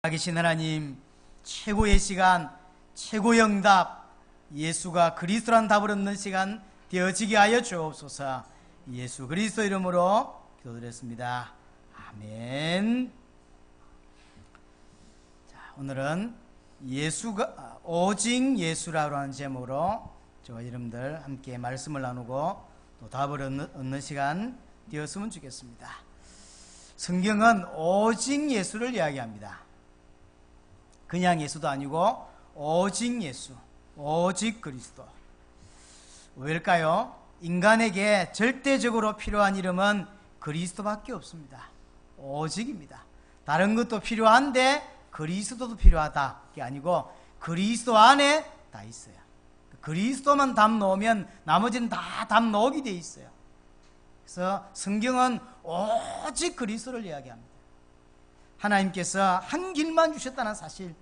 계신 하나님, 최고의 시간, 최고의 응답, 예수가 그리스도란 답을 얻는 시간 되어지게 하여 주옵소서. 예수 그리스도 이름으로 기도드렸습니다. 아멘. 자, 오늘은 예수가 오직 예수라고 하는 제목으로 저와 여러분들 함께 말씀을 나누고 또 답을 얻는 시간 되었으면 좋겠습니다. 성경은 오직 예수를 이야기합니다. 그냥 예수도 아니고 오직 예수, 오직 그리스도. 왜일까요? 인간에게 절대적으로 필요한 이름은 그리스도밖에 없습니다. 오직입니다. 다른 것도 필요한데 그리스도도 필요하다. 그게 아니고 그리스도 안에 다 있어요. 그리스도만 담 놓으면 나머지는 다 담 놓기 돼 있어요. 그래서 성경은 오직 그리스도를 이야기합니다. 하나님께서 한 길만 주셨다는 사실,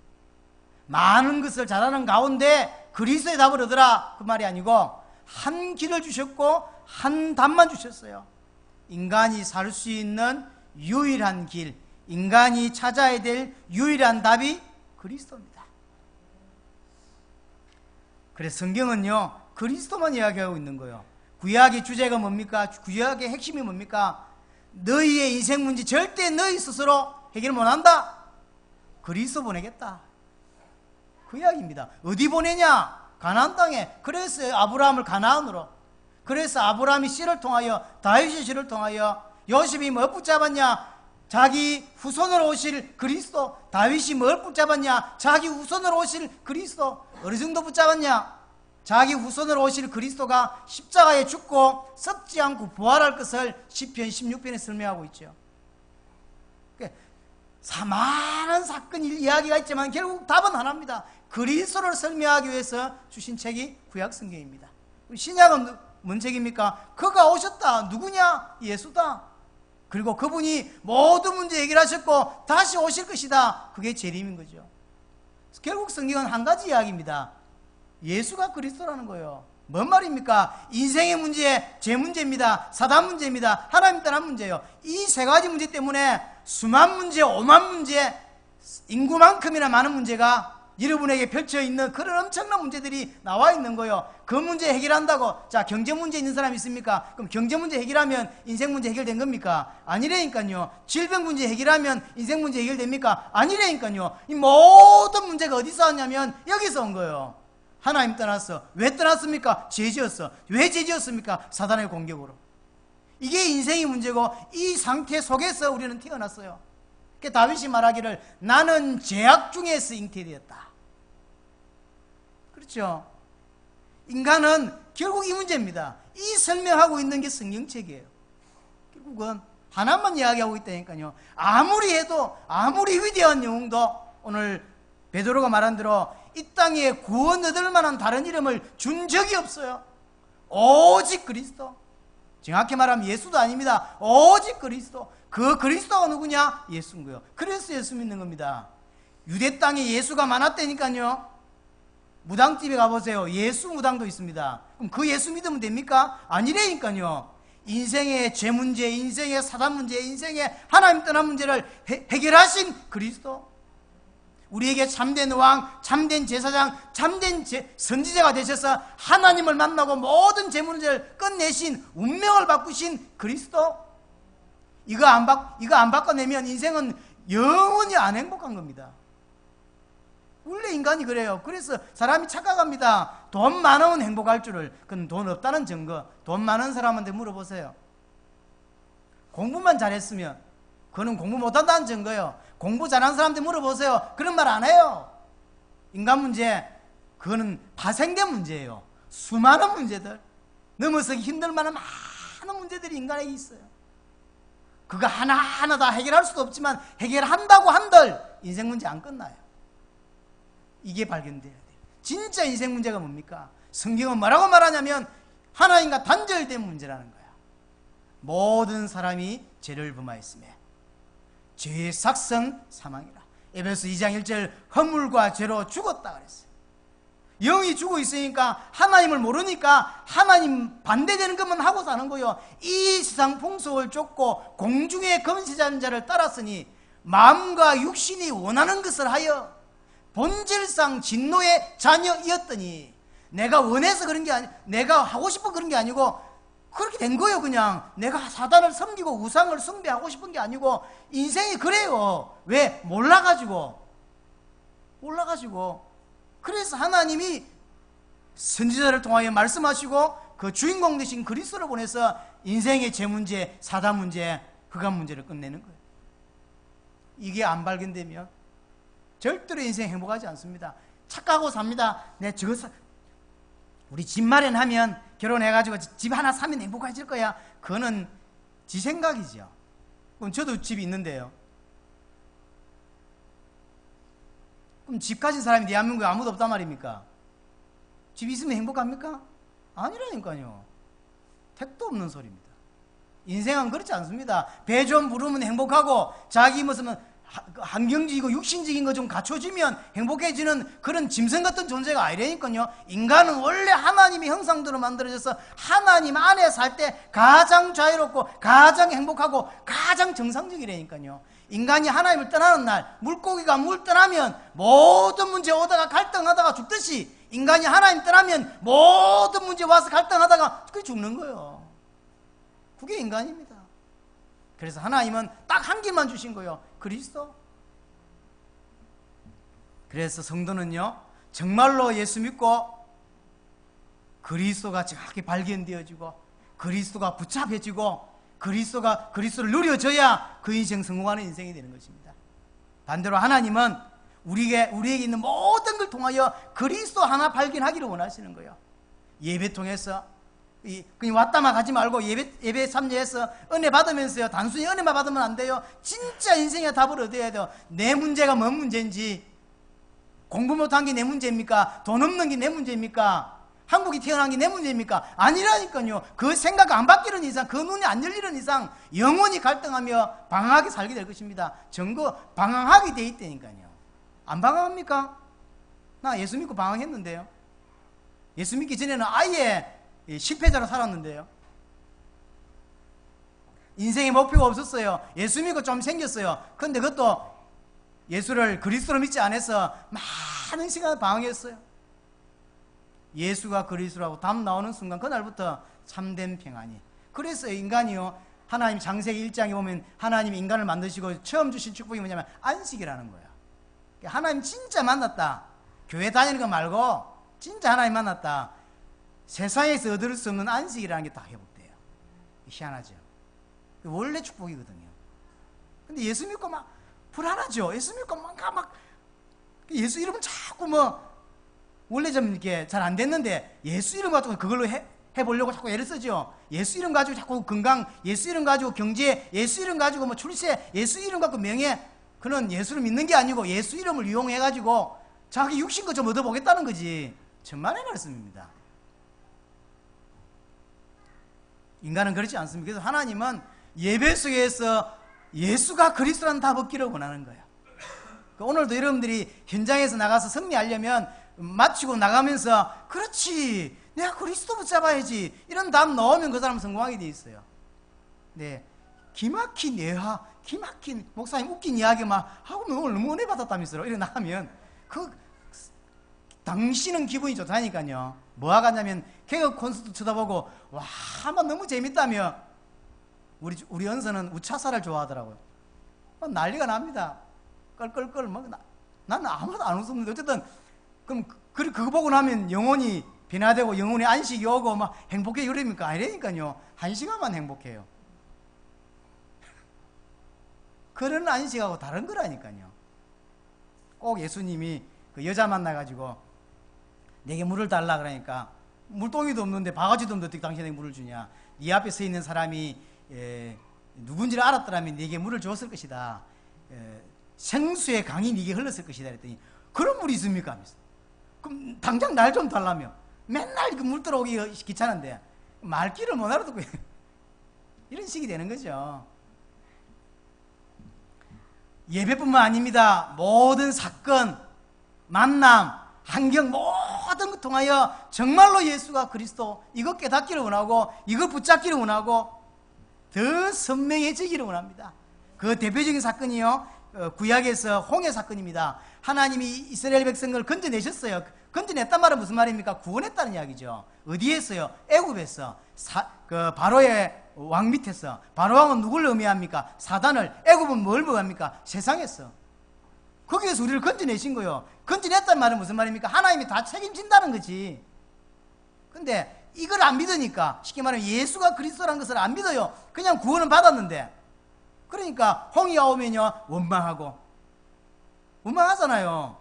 많은 것을 잘하는 가운데 그리스도의 답을 얻으라, 그 말이 아니고 한 길을 주셨고 한 답만 주셨어요. 인간이 살 수 있는 유일한 길, 인간이 찾아야 될 유일한 답이 그리스도입니다. 그래서 성경은요, 그리스도만 이야기하고 있는 거예요. 구약의 주제가 뭡니까? 구약의 핵심이 뭡니까? 너희의 인생 문제 절대 너희 스스로 해결 못한다. 그리스도 보내겠다. 그 이야기입니다. 어디 보내냐? 가나안 땅에. 그래서 아브라함을 가나안으로, 그래서 아브라함이 씨를 통하여, 다윗의 씨를 통하여, 요셉이 뭘 붙잡았냐? 자기 후손으로 오실 그리스도. 다윗이 뭘 붙잡았냐? 자기 후손으로 오실 그리스도. 어느 정도 붙잡았냐? 자기 후손으로 오실 그리스도가 십자가에 죽고 썩지 않고 부활할 것을 시편 16편에 설명하고 있죠. 많은 사건 이야기가 있지만 결국 답은 하나입니다. 그리스도를 설명하기 위해서 주신 책이 구약성경입니다. 신약은 뭔 책입니까? 그가 오셨다. 누구냐? 예수다. 그리고 그분이 모든 문제 해결하셨고 다시 오실 것이다. 그게 재림인 거죠. 결국 성경은 한 가지 이야기입니다. 예수가 그리스도라는 거예요. 뭔 말입니까? 인생의 문제, 제 문제입니다. 사단 문제입니다. 하나님 떠난 문제예요. 이 세 가지 문제 때문에 수만 문제, 오만 문제, 인구만큼이나 많은 문제가 여러분에게 펼쳐있는 그런 엄청난 문제들이 나와 있는 거예요. 그 문제 해결한다고, 자, 경제 문제 있는 사람 있습니까? 그럼 경제 문제 해결하면 인생 문제 해결된 겁니까? 아니라니까요. 질병 문제 해결하면 인생 문제 해결됩니까? 아니라니까요. 이 모든 문제가 어디서 왔냐면 여기서 온 거예요. 하나님 떠났어. 왜 떠났습니까? 죄 지었어. 왜 죄 지었습니까? 사단의 공격으로. 이게 인생의 문제고 이 상태 속에서 우리는 태어났어요. 그러니까 다윗이 말하기를 나는 죄악 중에서 잉태되었다. 그렇죠? 인간은 결국 이 문제입니다. 이 설명하고 있는 게 성경책이에요. 결국은 하나만 이야기하고 있다니까요. 아무리 해도, 아무리 위대한 영웅도 오늘 베드로가 말한 대로 이 땅에 구원 얻을 만한 다른 이름을 준 적이 없어요. 오직 그리스도. 정확히 말하면 예수도 아닙니다. 오직 그리스도. 그 그리스도가 누구냐? 예수인 거예요. 그래서 예수 믿는 겁니다. 유대 땅에 예수가 많았다니까요. 무당집에 가보세요. 예수 무당도 있습니다. 그럼 그 예수 믿으면 됩니까? 아니라니까요. 인생의 죄 문제, 인생의 사단 문제, 인생의 하나님 떠난 문제를 해결하신 그리스도. 우리에게 참된 왕, 참된 제사장, 참된 선지자가 되셔서 하나님을 만나고 모든 죄 문제를 끝내신, 운명을 바꾸신 그리스도. 이거 안 바꿔내면 인생은 영원히 안 행복한 겁니다. 원래 인간이 그래요. 그래서 사람이 착각합니다. 돈 많으면 행복할 줄을. 그건 돈 없다는 증거. 돈 많은 사람한테 물어보세요. 공부만 잘했으면, 그거는 공부 못한다는 증거예요. 공부 잘하는 사람한테 물어보세요. 그런 말 안 해요. 인간 문제, 그거는 파생된 문제예요. 수많은 문제들, 넘어서기 힘들 만한 많은 문제들이 인간에게 있어요. 그거 하나하나 다 해결할 수도 없지만 해결한다고 한들 인생 문제 안 끝나요. 이게 발견돼야 돼요. 진짜 인생 문제가 뭡니까? 성경은 뭐라고 말하냐면 하나님과 단절된 문제라는 거야. 모든 사람이 죄를 범하였으며 죄의 삭은 사망이라. 에베소 2장 1절 허물과 죄로 죽었다 그랬어요. 영이 죽어 있으니까 하나님을 모르니까 하나님 반대되는 것만 하고 사는 거예요. 이 세상 풍속을 쫓고 공중의 검시자는 자를 따랐으니 마음과 육신이 원하는 것을 하여 본질상 진노의 자녀이었더니 내가 원해서 그런 게 아니, 내가 하고 싶어 그런 게 아니고 그렇게 된 거예요. 그냥 내가 사단을 섬기고 우상을 숭배하고 싶은 게 아니고 인생이 그래요. 왜? 몰라가지고 그래서 하나님이 선지자를 통하여 말씀하시고 그 주인공 되신 그리스도를 보내서 인생의 제 문제, 사단 문제, 흑암 문제를 끝내는 거예요. 이게 안 발견되면 절대로 인생 행복하지 않습니다. 착각하고 삽니다. 우리 집 마련하면 결혼해가지고 집 하나 사면 행복해질 거야. 그거는 지 생각이죠. 그럼 저도 집이 있는데요. 그럼 집 가진 사람이 대한민국에 아무도 없단 말입니까? 집 있으면 행복합니까? 아니라니까요. 택도 없는 소리입니다. 인생은 그렇지 않습니다. 배 좀 부르면 행복하고 자기 모습은 환경적이고 육신적인 거 좀 갖춰지면 행복해지는 그런 짐승 같은 존재가 아니라니까요. 인간은 원래 하나님의 형상대로 만들어져서 하나님 안에 살 때 가장 자유롭고 가장 행복하고 가장 정상적이라니까요. 인간이 하나님을 떠나는 날, 물고기가 물 떠나면 모든 문제 오다가 갈등하다가 죽듯이 인간이 하나님 떠나면 모든 문제 와서 갈등하다가 그게 죽는 거예요. 그게 인간입니다. 그래서 하나님은 딱 한 길만 주신 거예요. 그리스도. 그래서 성도는요, 정말로 예수 믿고 그리스도가 정확히 발견되어지고 그리스도가 붙잡혀지고 그리스도를 누려져야 그 인생 성공하는 인생이 되는 것입니다. 반대로 하나님은 우리에게 있는 모든 걸 통하여 그리스도 하나 발견하기를 원하시는 거예요. 예배 통해서 그냥 왔다만 가지 말고 예배 참여해서 은혜 받으면서요, 단순히 은혜만 받으면 안 돼요. 진짜 인생의 답을 얻어야 돼요. 내 문제가 뭔 문제인지, 공부 못한 게 내 문제입니까? 돈 없는 게 내 문제입니까? 한국이 태어난 게 내 문제입니까? 아니라니까요. 그 생각 안 바뀌는 이상, 그 눈이 안 열리는 이상 영원히 갈등하며 방황하게 살게 될 것입니다. 전부 방황하게 돼 있다니까요. 안 방황합니까? 나 예수 믿고 방황했는데요. 예수 믿기 전에는 아예 실패자로 살았는데요. 인생의 목표가 없었어요. 예수 믿고 좀 생겼어요. 그런데 그것도 예수를 그리스도로 믿지 않아서 많은 시간을 방황했어요. 예수가 그리스도라고 답 나오는 순간 그날부터 참된 평안이. 그래서 인간이요, 하나님 창세기 1장에 보면 하나님이 인간을 만드시고 처음 주신 축복이 뭐냐면 안식이라는 거예요. 하나님 진짜 만났다. 교회 다니는 거 말고 진짜 하나님 만났다. 세상에서 얻을 수 없는 안식이라는 게 다 회복돼요. 희한하죠. 원래 축복이거든요. 근데 예수 믿고 막 불안하죠. 예수 믿고 막 예수 이름은 자꾸 원래 좀 이렇게 잘 안 됐는데 예수 이름 가지고 그걸로 해보려고 자꾸 애를 쓰죠. 예수 이름 가지고 자꾸 건강, 예수 이름 가지고 경제, 예수 이름 가지고 출세, 예수 이름 갖고 명예. 그는 예수를 믿는 게 아니고 예수 이름을 이용해가지고 자기 육신 거 좀 얻어보겠다는 거지. 천만의 말씀입니다. 인간은 그렇지 않습니다. 그래서 하나님은 예배 속에서 예수가 그리스도라는 답 얻기를 원하는 거예요. 오늘도 여러분들이 현장에서 나가서 승리하려면 마치고 나가면서 그렇지, 내가 그리스도 붙잡아야지, 이런 답 넣으면 그 사람은 성공하게 돼 있어요. 네, 기막힌 예화, 기막힌 목사님 웃긴 이야기 막 하고 오늘 너무 은혜 받았다면서요. 이렇게 나가면 당신은 기분이 좋다니까요. 뭐 하겠냐면 개그 콘서트 쳐다보고 와, 막 너무 재밌다며. 우리 연서는 우차사를 좋아하더라고요. 난리가 납니다. 껄껄껄 나는 아무도 안 웃었는데 어쨌든 그럼 그거 보고 나면 영혼이 변화되고 영혼의 안식이 오고 막 행복해 이러니까 아니라니까요. 한 시간만 행복해요. 그런 안식하고 다른 거라니까요. 꼭 예수님이 그 여자 만나가지고 내게 물을 달라 그러니까 물동이도 없는데 바가지도 없는데 어떻게 당신에게 물을 주냐. 네 앞에 서 있는 사람이 누군지를 알았더라면 네게 물을 줬을 것이다. 생수의 강이 네게 흘렀을 것이다 그랬더니 그런 물이 있습니까? 하면서. 그럼 당장 날 좀 달라며. 맨날 그 물 들어오기 귀찮은데 말귀를 못 알아듣고 이런 식이 되는 거죠. 예배뿐만 아닙니다. 모든 사건, 만남, 환경 모든 것 통하여 정말로 예수가 그리스도, 이것 깨닫기를 원하고 이걸 붙잡기를 원하고 더 선명해지기를 원합니다. 그 대표적인 사건이요, 구약에서 홍해 사건입니다. 하나님이 이스라엘 백성을 건져내셨어요. 건져냈단 말은 무슨 말입니까? 구원했다는 이야기죠. 어디에서요? 애굽에서. 바로의 왕 밑에서. 바로 왕은 누굴 의미합니까? 사단을. 애굽은 뭘 의미합니까? 세상에서. 거기에서 우리를 건져내신 거예요. 건져냈단 말은 무슨 말입니까? 하나님이 다 책임진다는 거지. 근데 이걸 안 믿으니까, 쉽게 말하면 예수가 그리스도라는 것을 안 믿어요. 그냥 구원은 받았는데. 그러니까 홍해가 오면요 원망하고, 원망하잖아요.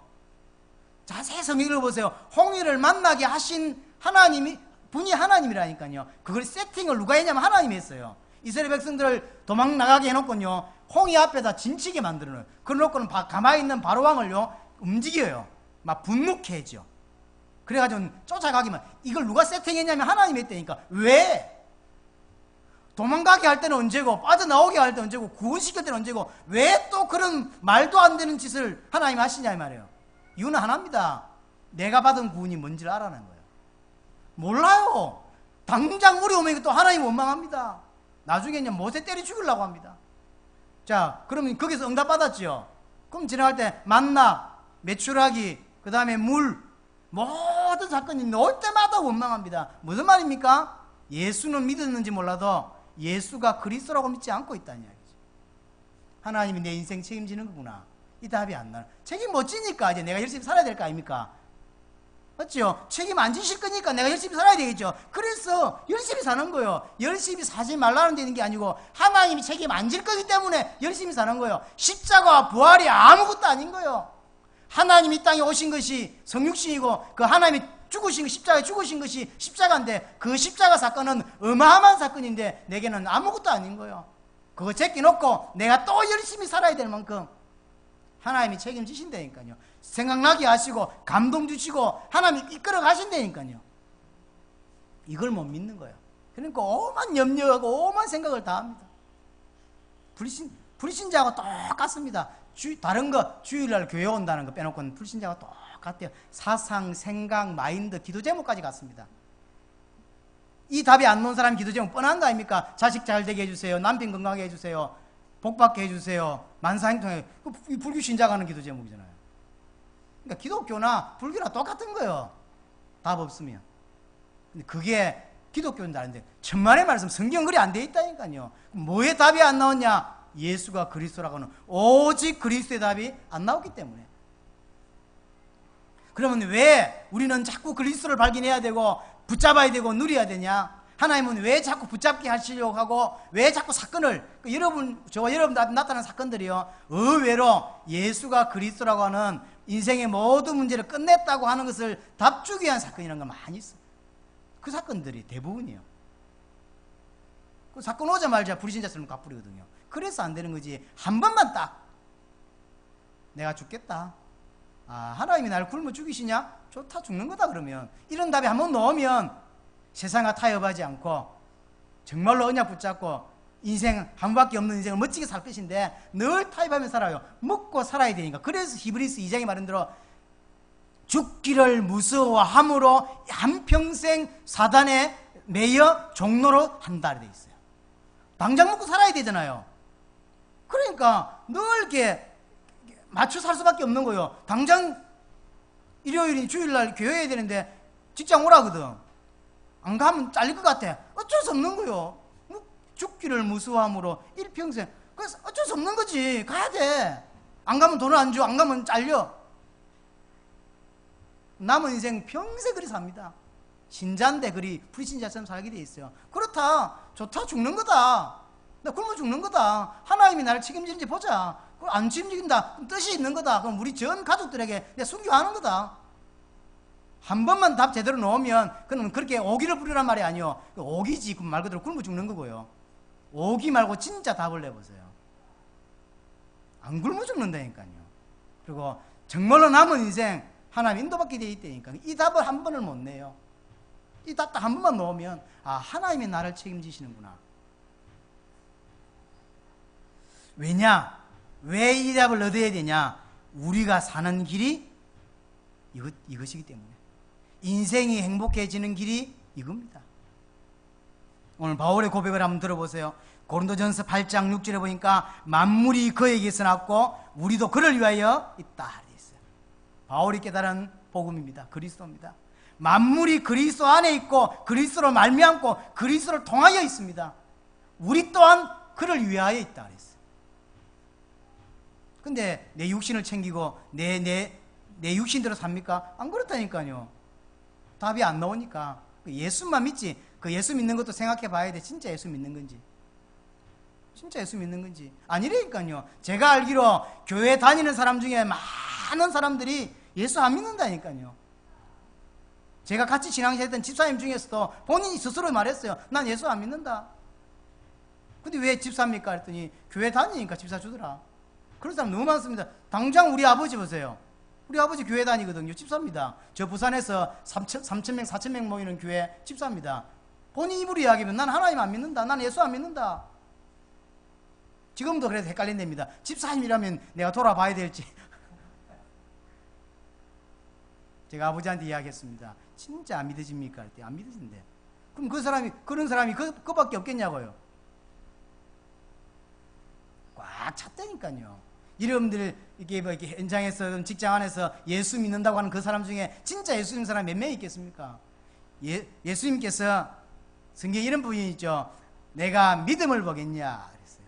자세히 성경 읽어보세요. 홍해를 만나게 하신 하나님이, 분이 하나님이라니까요. 그걸 세팅을 누가 했냐면 하나님이 했어요. 이스라엘 백성들을 도망 나가게 해놓고요 홍해 앞에다 진치게 만들어요. 그래놓고는 가만히 있는 바로 왕을요 움직여요. 막 분노케 해죠. 그래가지고 쫓아가기만. 이걸 누가 세팅했냐면 하나님이 했다니까. 왜? 도망가게 할 때는 언제고, 빠져나오게 할 때는 언제고, 구원시킬 때는 언제고, 왜 또 그런 말도 안 되는 짓을 하나님이 하시냐 이 말이에요. 이유는 하나입니다. 내가 받은 구원이 뭔지를 알아낸 거예요. 몰라요. 당장 우리 오면 또 하나님 원망합니다. 나중에는 모세 때려 죽이려고 합니다. 자, 그러면 거기서 응답 받았죠. 그럼 지나갈 때 만나, 메추라기, 그 다음에 물, 모든 사건이 나올 때마다 원망합니다. 무슨 말입니까? 예수는 믿었는지 몰라도 예수가 그리스도라고 믿지 않고 있다는 이야기죠. 하나님이 내 인생 책임지는 거구나. 이 답이 안 나요. 책임 못 지니까 이제 내가 열심히 살아야 될 거 아닙니까? 맞죠? 책임 안 지실 거니까 내가 열심히 살아야 되겠죠. 그래서 열심히 사는 거예요. 열심히 사지 말라는 되는 게 아니고 하나님이 책임 안 질 거기 때문에 열심히 사는 거예요. 십자가와 부활이 아무것도 아닌 거예요. 하나님이 이 땅에 오신 것이 성육신이고 그 하나님이 죽으신, 십자가에 죽으신 것이 십자가인데 그 십자가 사건은 어마어마한 사건인데 내게는 아무것도 아닌 거예요. 그거 제껴놓고 내가 또 열심히 살아야 될 만큼 하나님이 책임지신다니까요. 생각나게 하시고 감동 주시고 하나님이 이끌어 가신다니까요. 이걸 못 믿는 거예요. 그러니까 오만 염려하고 오만 생각을 다 합니다. 불신자하고 똑같습니다. 다른 거 주일날 교회 온다는 거 빼놓고는 불신자가 똑같아요. 사상, 생각, 마인드, 기도 제목까지 같습니다. 이 답이 안 나온 사람 기도 제목 뻔한 거 아닙니까? 자식 잘 되게 해주세요. 남편 건강하게 해주세요. 복 받게 해주세요. 만사행통에. 불교 신자가 하는 기도 제목이잖아요. 그러니까 기독교나 불교나 똑같은 거예요. 답 없으면. 근데 그게 기독교는 다른데 천만의 말씀 성경 글이 안 돼 있다니까요. 뭐에 답이 안 나왔냐? 예수가 그리스도라고는 오직 그리스도의 답이 안 나왔기 때문에. 그러면 왜 우리는 자꾸 그리스도를 발견해야 되고 붙잡아야 되고 누려야 되냐? 하나님은 왜 자꾸 붙잡게 하시려고 하고 왜 자꾸 사건을, 저와 여러분 나타난 사건들이요 의외로 예수가 그리스도라고 하는 인생의 모든 문제를 끝냈다고 하는 것을 답주기 위한 사건이라는 거 많이 있어요. 그 사건들이 대부분이에요. 그 사건 오자마자 불신자처럼 갚으리거든요. 그래서 안 되는 거지. 한 번만 딱 내가 죽겠다. 하나님이 나를 굶어 죽이시냐? 좋다, 죽는 거다. 그러면 이런 답이 한 번 넣으면 세상과 타협하지 않고 정말로 언약 붙잡고 인생 한 번밖에 없는 인생을 멋지게 살 것인데 늘 타협하며 살아요. 먹고 살아야 되니까. 그래서 히브리서 2장에 말한 대로 죽기를 무서워함으로 한평생 사단에 매여 종로로 한다 돼 있어요. 당장 먹고 살아야 되잖아요. 그러니까 늘 이렇게 맞춰 살 수밖에 없는 거예요. 당장 일요일이 주일날 교회 해야 되는데 직장 오라거든. 안 가면 잘릴 것 같아. 어쩔 수 없는 거예요. 죽기를 무서워함으로 일평생. 그래서 어쩔 수 없는 거지. 가야 돼. 안 가면 돈을 안 줘. 안 가면 잘려. 남은 인생 평생 그리 삽니다. 신자인데 그리 불신자처럼 살게 돼 있어요. 그렇다. 좋다. 죽는 거다. 나 굶어 죽는 거다. 하나님이 나를 책임지는지 보자. 안 책임진다. 그럼 뜻이 있는 거다. 그럼 우리 전 가족들에게 내가 순교하는 거다. 한 번만 답 제대로 넣으면 그럼 그렇게 오기를 부리란 말이 아니요. 오기지. 말 그대로 굶어 죽는 거고요. 오기 말고 진짜 답을 내보세요. 안 굶어 죽는다니까요. 그리고 정말로 남은 인생 하나님 인도받게 돼 있다니까. 이 답을 한 번을 못 내요. 이 답 딱 한 번만 넣으면 하나님이 나를 책임지시는구나. 왜냐? 왜 이 답을 얻어야 되냐? 우리가 사는 길이 이것이기 때문에. 인생이 행복해지는 길이 이겁니다. 오늘 바울의 고백을 한번 들어보세요. 고린도전서 8장 6절에 보니까 만물이 그에게서 났고 우리도 그를 위하여 있다. 바울이 깨달은 복음입니다. 그리스도입니다. 만물이 그리스도 안에 있고 그리스도로 말미암고 그리스도를 통하여 있습니다. 우리 또한 그를 위하여 있다 그랬어요. 근데 내 육신을 챙기고 내 육신대로 삽니까? 안 그렇다니까요. 답이 안 나오니까 예수만 믿지. 그 예수 믿는 것도 생각해 봐야 돼. 진짜 예수 믿는 건지. 진짜 예수 믿는 건지. 아니라니까요. 제가 알기로 교회 다니는 사람 중에 많은 사람들이 예수 안 믿는다니까요. 제가 같이 신앙생활했던 집사님 중에서도 본인이 스스로 말했어요. 난 예수 안 믿는다. 근데 왜 집사입니까? 했더니 교회 다니니까 집사 주더라. 그런 사람 너무 많습니다. 당장 우리 아버지 보세요. 우리 아버지 교회 다니거든요. 집사입니다. 저 부산에서 3,000명, 4,000명 모이는 교회 집사입니다. 본인 입으로 이야기하면 난 하나님 안 믿는다. 난 예수 안 믿는다. 지금도 그래서 헷갈린답니다. 집사님이라면 내가 돌아봐야 될지. 제가 아버지한테 이야기했습니다. 진짜 안 믿어집니까? 할 때 안 믿어진대. 그럼 그런 사람이 그밖에 없겠냐고요. 꽉 찼다니까요. 여러분들 이렇게 현장에서 직장 안에서 예수 믿는다고 하는 그 사람 중에 진짜 예수 믿는 사람이 몇 명 있겠습니까? 예수님께서 성경에 이런 부분이 있죠. 내가 믿음을 보겠냐 그랬어요.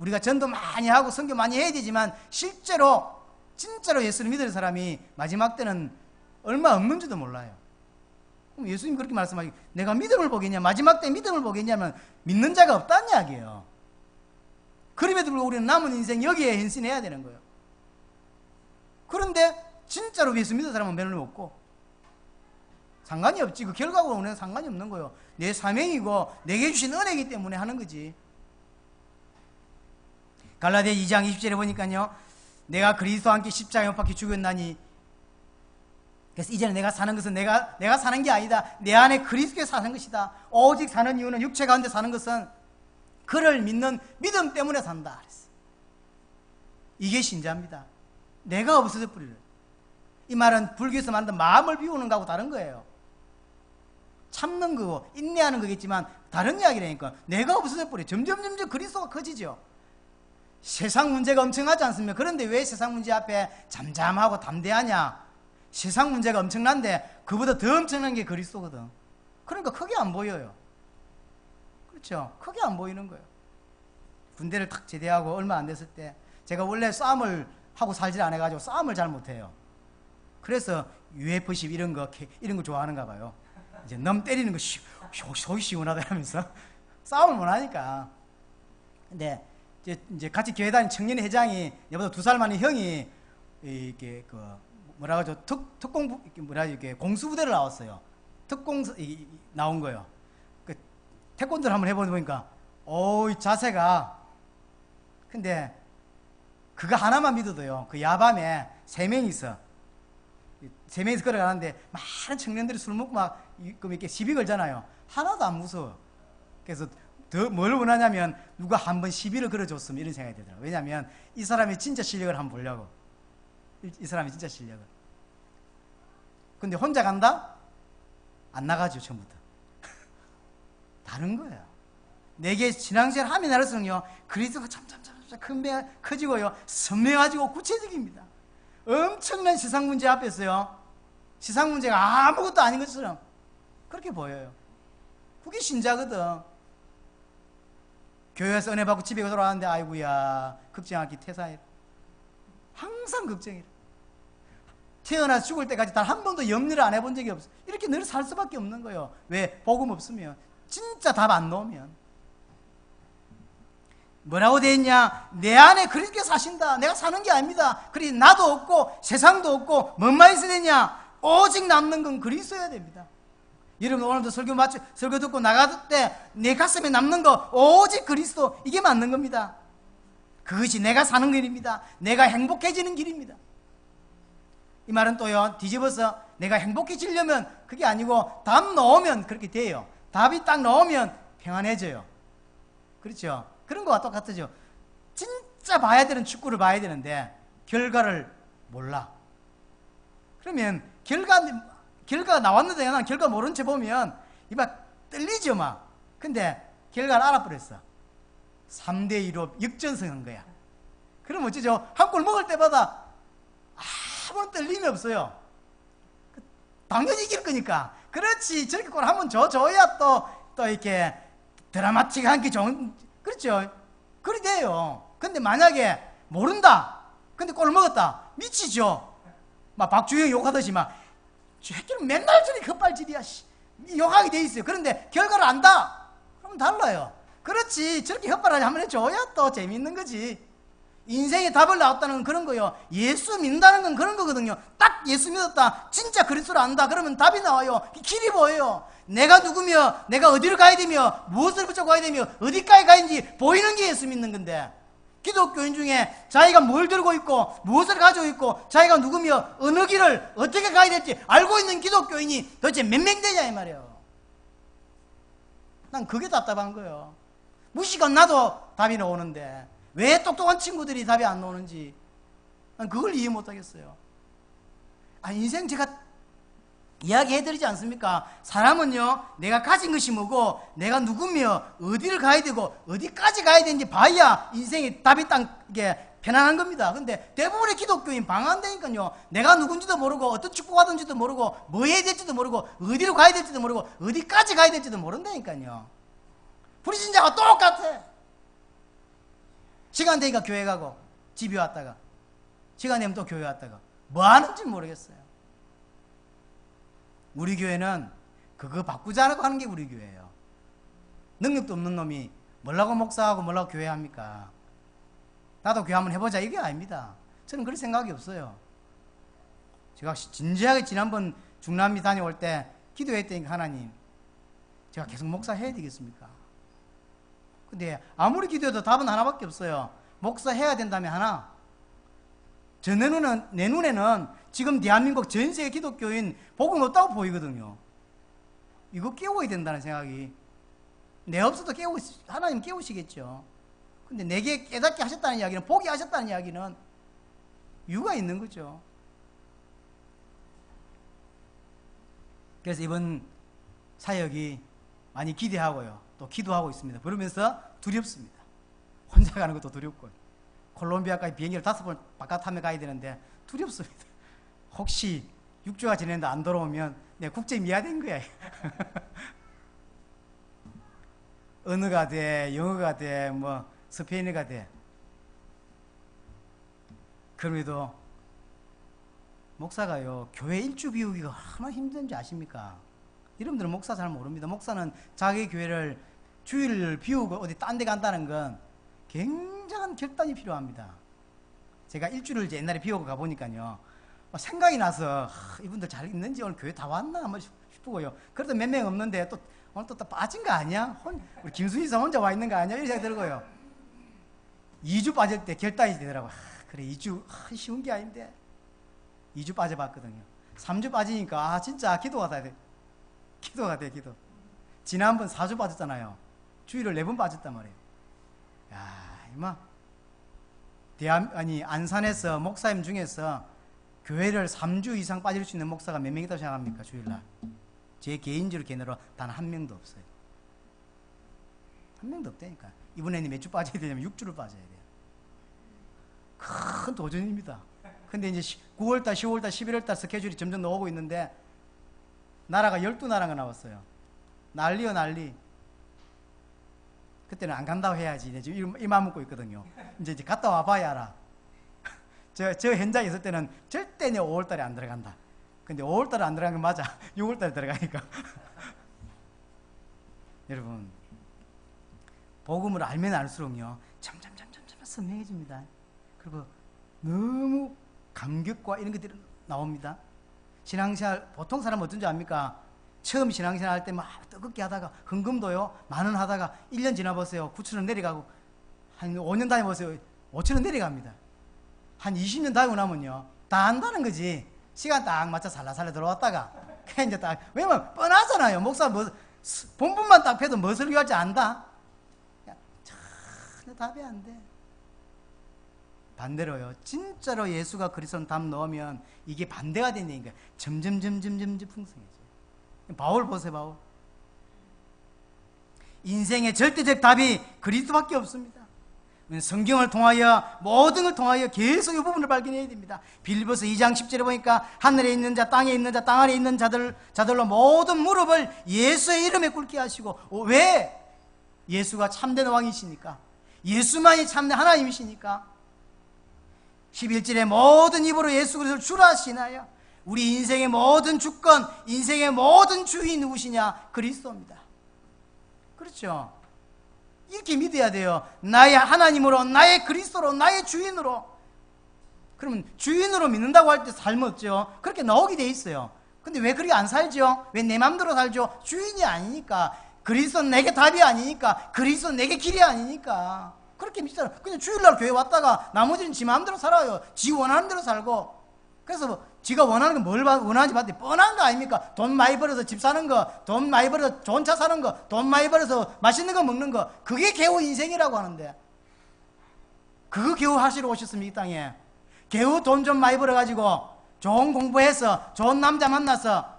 우리가 전도 많이 하고 선교 많이 해야 되지만 실제로 진짜로 예수를 믿는 사람이 마지막 때는 얼마 없는지도 몰라요. 그럼 예수님 그렇게 말씀하시고 내가 믿음을 보겠냐, 마지막 때 믿음을 보겠냐면 믿는 자가 없다는 이야기예요. 그럼에도 불구하고 우리는 남은 인생 여기에 헌신해야 되는 거예요. 그런데 진짜로 예수 믿는 사람은 별로 없고 상관이 없지. 그 결과하고 우리는 상관이 없는 거예요. 내 사명이고 내게 주신 은혜이기 때문에 하는 거지. 갈라디아 2장 20절에 보니까요, 내가 그리스도와 함께 십자가에 못 박혀 죽었나니, 그래서 이제는 내가 사는 것은 내가 사는 게 아니다. 내 안에 그리스도께서 사는 것이다. 오직 사는 이유는 육체 가운데 사는 것은 그를 믿는 믿음 때문에 산다. 그랬어. 이게 신자입니다. 내가 없어져 버리는. 이 말은 불교에서 만든 마음을 비우는 거하고 다른 거예요. 참는 거고 인내하는 거겠지만 다른 이야기라니까. 내가 없어져 버려. 점점 그리스도가 커지죠. 세상 문제가 엄청나지 않습니까? 그런데 왜 세상 문제 앞에 잠잠하고 담대하냐? 세상 문제가 엄청난데 그보다 더 엄청난 게 그리스도거든. 그러니까 크게 안 보여요. 그렇죠? 크게 안 보이는 거예요. 군대를 탁 제대하고 얼마 안 됐을 때 제가 원래 싸움을 하고 살질 않아가지고 싸움을 잘 못해요. 그래서 UFC 이런 거 좋아하는가 봐요. 이제 넘 때리는 거 속이 시원하다 하면서 싸움을 못 하니까. 근데 이제 같이 교회 다니는 청년 회장이 얘보다 2살 많은 형이 이렇게 뭐라 그러죠? 특공 이렇게 공수부대를 나왔어요. 특공 나온 거예요. 그 태권도를 한번 해보니까 자세가. 근데 그거 하나만 믿어도요. 그 야밤에 3명이서 걸어가는데 많은 청년들이 술 먹고 막 이렇게 시비 걸잖아요. 하나도 안 무서워. 그래서 더 뭘 원하냐면 누가 한번 시비를 걸어줬으면 이런 생각이 들더라고요. 왜냐하면 이 사람이 진짜 실력을 한번 보려고. 이 사람이 진짜 실력을. 근데 혼자 간다? 안 나가죠, 처음부터. 다른 거예요. 내게 신앙생활 하면 할수록요, 그리스도가 점점 커지고요, 선명해지고 구체적입니다. 엄청난 세상 문제 앞에서요, 세상 문제가 아무것도 아닌 것처럼 그렇게 보여요. 그게 신자거든. 교회에서 은혜 받고 집에 돌아왔는데 아이고야 걱정하기 태사해. 항상 걱정이래. 태어나 죽을 때까지 단 한 번도 염려를 안 해본 적이 없어. 이렇게 늘 살 수밖에 없는 거예요. 왜? 복음 없으면. 진짜 답 안 나오면. 뭐라고 돼 있냐? 내 안에 그렇게 사신다. 내가 사는 게 아닙니다. 그리 나도 없고 세상도 없고 뭔만 있어야 되냐? 오직 남는 건 그리스도여야 됩니다. 여러분 오늘도 설교 듣고 나갈 때 내 가슴에 남는 거 오직 그리스도. 이게 맞는 겁니다. 그것이 내가 사는 길입니다. 내가 행복해지는 길입니다. 이 말은 또요, 뒤집어서 내가 행복해지려면 그게 아니고 답 나오면 그렇게 돼요. 답이 딱 나오면 평안해져요. 그렇죠? 그런 거와 똑같죠. 진짜 봐야 되는 축구를 봐야 되는데 결과를 몰라. 그러면 결과가 나왔는데 난 결과 모른 채 보면 이막 떨리죠. 막 근데 결과를 알아버렸어. 3대2로 역전승한 거야. 그럼 어쩌죠? 한 골 먹을 때마다 아무런 떨림이 없어요. 당연히 이길 거니까. 그렇지. 저렇게 골 한번 줘야 또 이렇게 드라마틱한 게 좋은, 그렇죠. 그리 돼요. 근데 만약에 모른다. 근데 골을 먹었다. 미치죠. 막 박주영 욕하듯이 막, 쟤끼는 맨날 저리 헛발질이야. 욕하게 돼 있어요. 그런데 결과를 안다. 그럼 달라요. 그렇지. 저렇게 헛발을 한번 해줘야 또 재밌는 거지. 인생에 답을 나왔다는 건 그런 거요. 예수 믿는다는 건 그런 거거든요. 딱 예수 믿었다. 진짜 그리스도를 안다. 그러면 답이 나와요. 길이 뭐예요? 내가 누구며, 내가 어디로 가야 되며, 무엇을 붙잡고 가야 되며, 어디까지 가야 되는지 보이는 게 예수 믿는 건데, 기독교인 중에 자기가 뭘 들고 있고 무엇을 가지고 있고 자기가 누구며 어느 길을 어떻게 가야 될지 알고 있는 기독교인이 도대체 몇 명 되냐 이 말이에요. 난 그게 답답한 거예요. 무식한 나도 답이 나오는데 왜 똑똑한 친구들이 답이 안 나오는지 난 그걸 이해 못 하겠어요. 인생 제가 이야기해드리지 않습니까? 사람은요, 내가 가진 것이 뭐고, 내가 누구며, 어디를 가야 되고, 어디까지 가야 되는지 봐야 인생의 답이 딱, 이게 편안한 겁니다. 근데 대부분의 기독교인 방황한다니까요. 내가 누군지도 모르고, 어떤 축구가 하든지도 모르고, 뭐 해야 될지도 모르고, 어디로 가야 될지도 모르고, 어디까지 가야 될지도 모른다니까요. 불신자가 똑같아. 시간 되니까 교회 가고, 집에 왔다가, 시간 되면 또 교회 왔다가, 뭐 하는지 모르겠어요. 우리 교회는 그거 바꾸지 않고 하는 게 우리 교회예요. 능력도 없는 놈이 뭐라고 목사하고 뭐라고 교회 합니까? 나도 교회 한번 해보자 이게 아닙니다. 저는 그럴 생각이 없어요. 제가 진지하게 지난번 중남미 다녀올 때 기도했다니까 하나님, 제가 계속 목사 해야 되겠습니까? 근데 아무리 기도해도 답은 하나밖에 없어요. 목사 해야 된다면 하나. 내 눈에는 지금 대한민국 전 세계 기독교인 복음 없다고 보이거든요. 이거 깨워야 된다는 생각이. 내 없어도 하나님 깨우시겠죠. 근데 내게 깨닫게 하셨다는 이야기는, 보게 하셨다는 이야기는 이유가 있는 거죠. 그래서 이번 사역이 많이 기대하고요. 또 기도하고 있습니다. 그러면서 두렵습니다. 혼자 가는 것도 두렵고. 콜롬비아까지 비행기를 5번 바깥 타며 가야 되는데 두렵습니다. 혹시 6주가 지냈는데 안 돌아오면 내가 국제 미화된 거야. 언어가 돼, 영어가 돼, 뭐 스페인어가 돼. 그럼에도 목사가요, 교회 일주 비우기가 얼마나 힘든지 아십니까? 여러분들은 목사 잘 모릅니다. 목사는 자기 교회를 주일을 비우고 어디 딴 데 간다는 건 굉장한 결단이 필요합니다. 제가 일주일을 옛날에 비우고 가보니까요, 생각이 나서 이분들 잘 있는지 오늘 교회 다 왔나 한번 싶고요. 그래도 몇 명 없는데 또 오늘 또 빠진 거 아니야? 우리 김순희 사 혼자 와 있는 거 아니야? 이런 생각이 들고요. 2주 빠질 때 결단이 되더라고요. 그래 2주 쉬운 게 아닌데 2주 빠져봤거든요. 3주 빠지니까 진짜 기도가 돼. 기도가 돼. 지난번 4주 빠졌잖아요. 주일을 4번 빠졌단 말이에요. 야, 이마 안산에서 목사님 중에서 교회를 3주 이상 빠질 수 있는 목사가 몇 명이라고 생각합니까? 주일날 제 개인적으로 개인으로 단 한 명도 없어요. 한 명도 없다니까. 이번에는 몇 주 빠져야 되냐면 6주를 빠져야 돼요. 큰 도전입니다. 근데 이제 9월달, 10월달, 11월달 스케줄이 점점 나오고 있는데 나라가 12나라가 나왔어요. 난리요 난리. 그때는 안 간다고 해야지. 지금 이만 먹고 있거든요. 이제 갔다 와봐야 알아. 저 현장에 있을 때는 절대 내 5월달에 안 들어간다. 근데 5월달에 안 들어간 건 맞아. 6월달에 들어가니까. 여러분, 복음을 알면 알수록요, 점점 선명해집니다. 그리고 너무 감격과 이런 것들이 나옵니다. 신앙생활, 보통 사람은 어떤지 압니까? 처음 신앙생활 할 때 막 뜨겁게 하다가 헌금도요, 10,000원 하다가 1년 지나보세요. 9,000원 내려가고, 한 5년 다녀보세요. 5,000원 내려갑니다. 한 20년 다니고 나면요, 다 안다는 거지. 시간 딱 맞춰 살라살라 들어왔다가, 그냥 이제 딱, 왜냐면 뻔하잖아요. 목사 본분만 딱 펴도 뭐 설교할지 안다? 전혀 답이 안 돼. 반대로요, 진짜로 예수가 그리스도는 답 넣으면 이게 반대가 되니까 점점 풍성해져요. 바울 보세요, 바울. 인생의 절대적 답이 그리스도밖에 없습니다. 성경을 통하여 모든 걸 통하여 계속 이 부분을 발견해야 됩니다. 빌립보서 2장 10절에 보니까 하늘에 있는 자 땅에 있는 자 땅 아래 있는 자들로 모든 무릎을 예수의 이름에 꿇게 하시고, 왜? 예수가 참된 왕이시니까, 예수만이 참된 하나님이시니까. 11절에 모든 입으로 예수 그리스도를 주라 하시나요? 우리 인생의 모든 주권, 인생의 모든 주인이 누구시냐? 그리스도입니다. 그렇죠? 이렇게 믿어야 돼요. 나의 하나님으로, 나의 그리스도로, 나의 주인으로. 그러면 주인으로 믿는다고 할 때 삶 없죠. 그렇게 나오게 돼 있어요. 근데 왜 그렇게 안 살죠? 왜 내 맘대로 살죠? 주인이 아니니까. 그리스도는 내게 답이 아니니까. 그리스도는 내게 길이 아니니까. 그렇게 믿잖아요. 그냥 주일날 교회 왔다가 나머지는 지 마음대로 살아요. 지 원하는 대로 살고. 그래서 지가 원하는 건 뭘 원하는지 봤더니 뻔한 거 아닙니까? 돈 많이 벌어서 집 사는 거, 돈 많이 벌어서 좋은 차 사는 거, 돈 많이 벌어서 맛있는 거 먹는 거, 그게 겨우 인생이라고 하는데, 그거 겨우 하시러 오셨습니까? 이 땅에 겨우 돈 좀 많이 벌어가지고 좋은 공부해서 좋은 남자 만나서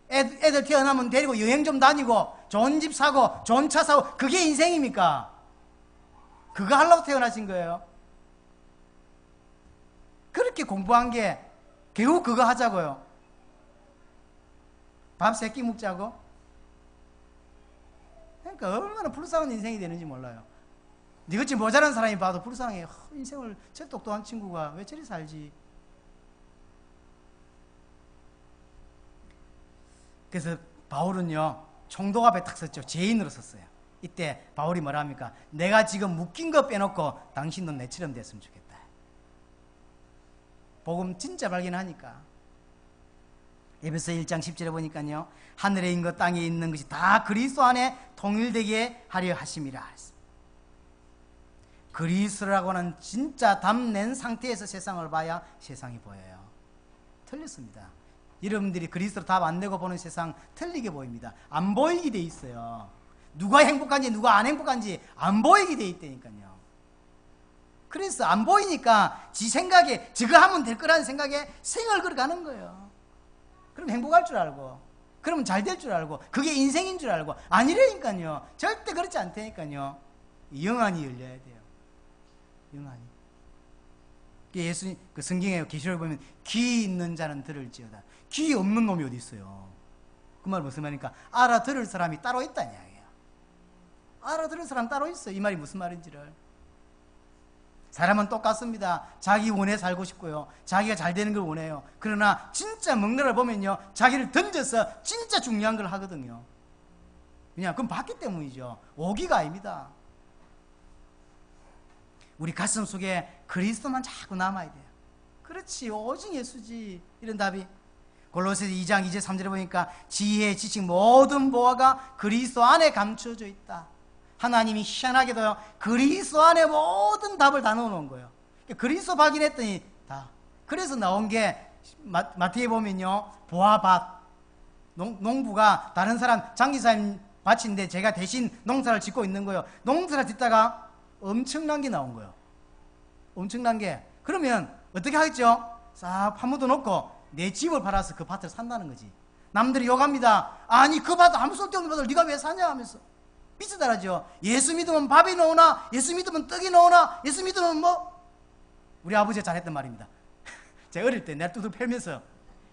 애들 태어나면 데리고 여행 좀 다니고 좋은 집 사고 좋은 차 사고, 그게 인생입니까? 그거 하려고 태어나신 거예요. 그렇게 공부한 게 겨우 그거 하자고요. 밥 3끼 먹자고. 그러니까 얼마나 불쌍한 인생이 되는지 몰라요. 니같이 모자란 사람이 봐도 불쌍해. 인생을 저 똑똑한 친구가 왜 저리 살지. 그래서 바울은요, 총독 앞에 탁 섰죠. 죄인으로 섰어요. 이때 바울이 뭐라 합니까? 내가 지금 묶인 거 빼놓고 당신도 내처럼 됐으면 좋겠다. 복음 진짜 발견하니까. 에베소 1장 10절에 보니까요, 하늘에 있는 것 땅에 있는 것이 다 그리스도 안에 통일되게 하려 하심이라. 그리스도라고 하는 진짜 담낸 상태에서 세상을 봐야 세상이 보여요. 틀렸습니다. 여러분들이 그리스도로 답 안 내고 보는 세상 틀리게 보입니다. 안 보이게 돼 있어요. 누가 행복한지 누가 안 행복한지 안 보이게 돼 있다니까요. 그래서 안 보이니까 지 생각에 저거 하면 될 거라는 생각에 생을 걸어가는 거예요. 그럼 행복할 줄 알고, 그러면 잘 될 줄 알고, 그게 인생인 줄 알고. 아니라니까요. 절대 그렇지 않다니까요. 영안이 열려야 돼요. 영안이. 예수님 그 성경에 계시록을 보면 귀 있는 자는 들을지어다. 귀 없는 놈이 어디 있어요? 그 말 무슨 말입니까? 알아들을 사람이 따로 있다는 이야기예요. 알아들을 사람 따로 있어요. 이 말이 무슨 말인지를. 사람은 똑같습니다. 자기 원해 살고 싶고요, 자기가 잘 되는 걸 원해요. 그러나 진짜 먹는 걸 보면요, 자기를 던져서 진짜 중요한 걸 하거든요. 그냥 그건 받기 때문이죠. 오기가 아닙니다. 우리 가슴 속에 그리스도만 자꾸 남아야 돼요. 그렇지, 오직 예수지. 이런 답이 골로새서 2장 2절 3절에 보니까 지혜, 지식, 모든 보화가 그리스도 안에 감춰져 있다. 하나님이 희한하게도요, 그리스도 안에 모든 답을 다 넣어놓은 거예요. 그리스도 발견했더니 다. 그래서 나온 게 마태에 보면요, 보화밭. 농부가 다른 사람 장기사님 밭인데 제가 대신 농사를 짓고 있는 거예요. 농사를 짓다가 엄청난 게 나온 거예요. 엄청난 게. 그러면 어떻게 하겠죠? 싹 파묻어 놓고 내 집을 팔아서 그 밭을 산다는 거지. 남들이 욕합니다. 아니 그 밭 아무 쓸데없는 밭을 네가 왜 사냐 하면서. 비슷하죠. 예수 믿으면 밥이 나오나, 예수 믿으면 떡이 나오나, 예수 믿으면 뭐. 우리 아버지가 잘했던 말입니다. 제가 어릴 때 내 뚜둑 펴면서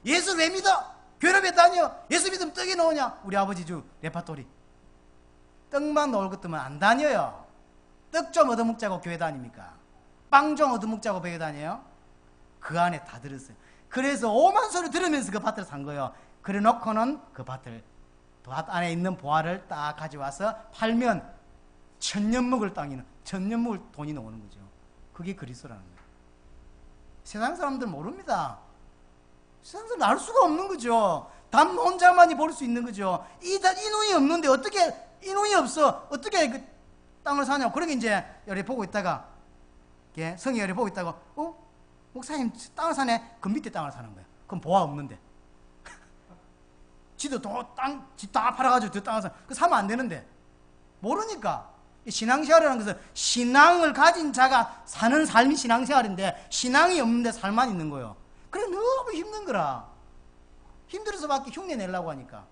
예수 왜 믿어? 교회 왜 다녀? 예수 믿으면 떡이 나오냐? 우리 아버지 주 레파토리. 떡만 나올 것들은 안 다녀요. 떡 좀 얻어먹자고 교회 다닙니까? 빵 좀 얻어먹자고 교회 다녀요? 그 안에 다 들었어요. 그래서 오만 소리 들으면서 그 밭을 산 거예요. 그래 놓고는 그 밭 안에 있는 보화를 딱 가져와서 팔면 천년 먹을 땅이는, 천년 먹을 돈이 나오는 거죠. 그게 그리스도라는 거예요. 세상 사람들 모릅니다. 세상 사람들 알 수가 없는 거죠. 단 혼자만이 볼 수 있는 거죠. 이 눈이 없는데 어떻게, 이 눈이 없어 어떻게 그 땅을 사냐고. 그러게 이제 열에 보고 있다가, 성이 열에 보고 있다가, 목사님 땅을 사네. 그 밑에 땅을 사는 거예요. 그럼 보화 없는데. 지도 집 다 팔아가지고 그 땅을 그 사면 안 되는데. 모르니까. 신앙생활이라는 것은 신앙을 가진 자가 사는 삶이 신앙생활인데, 신앙이 없는데 살만 있는 거예요. 그래 너무 힘든 거라. 힘들어서밖에 흉내 내려고 하니까.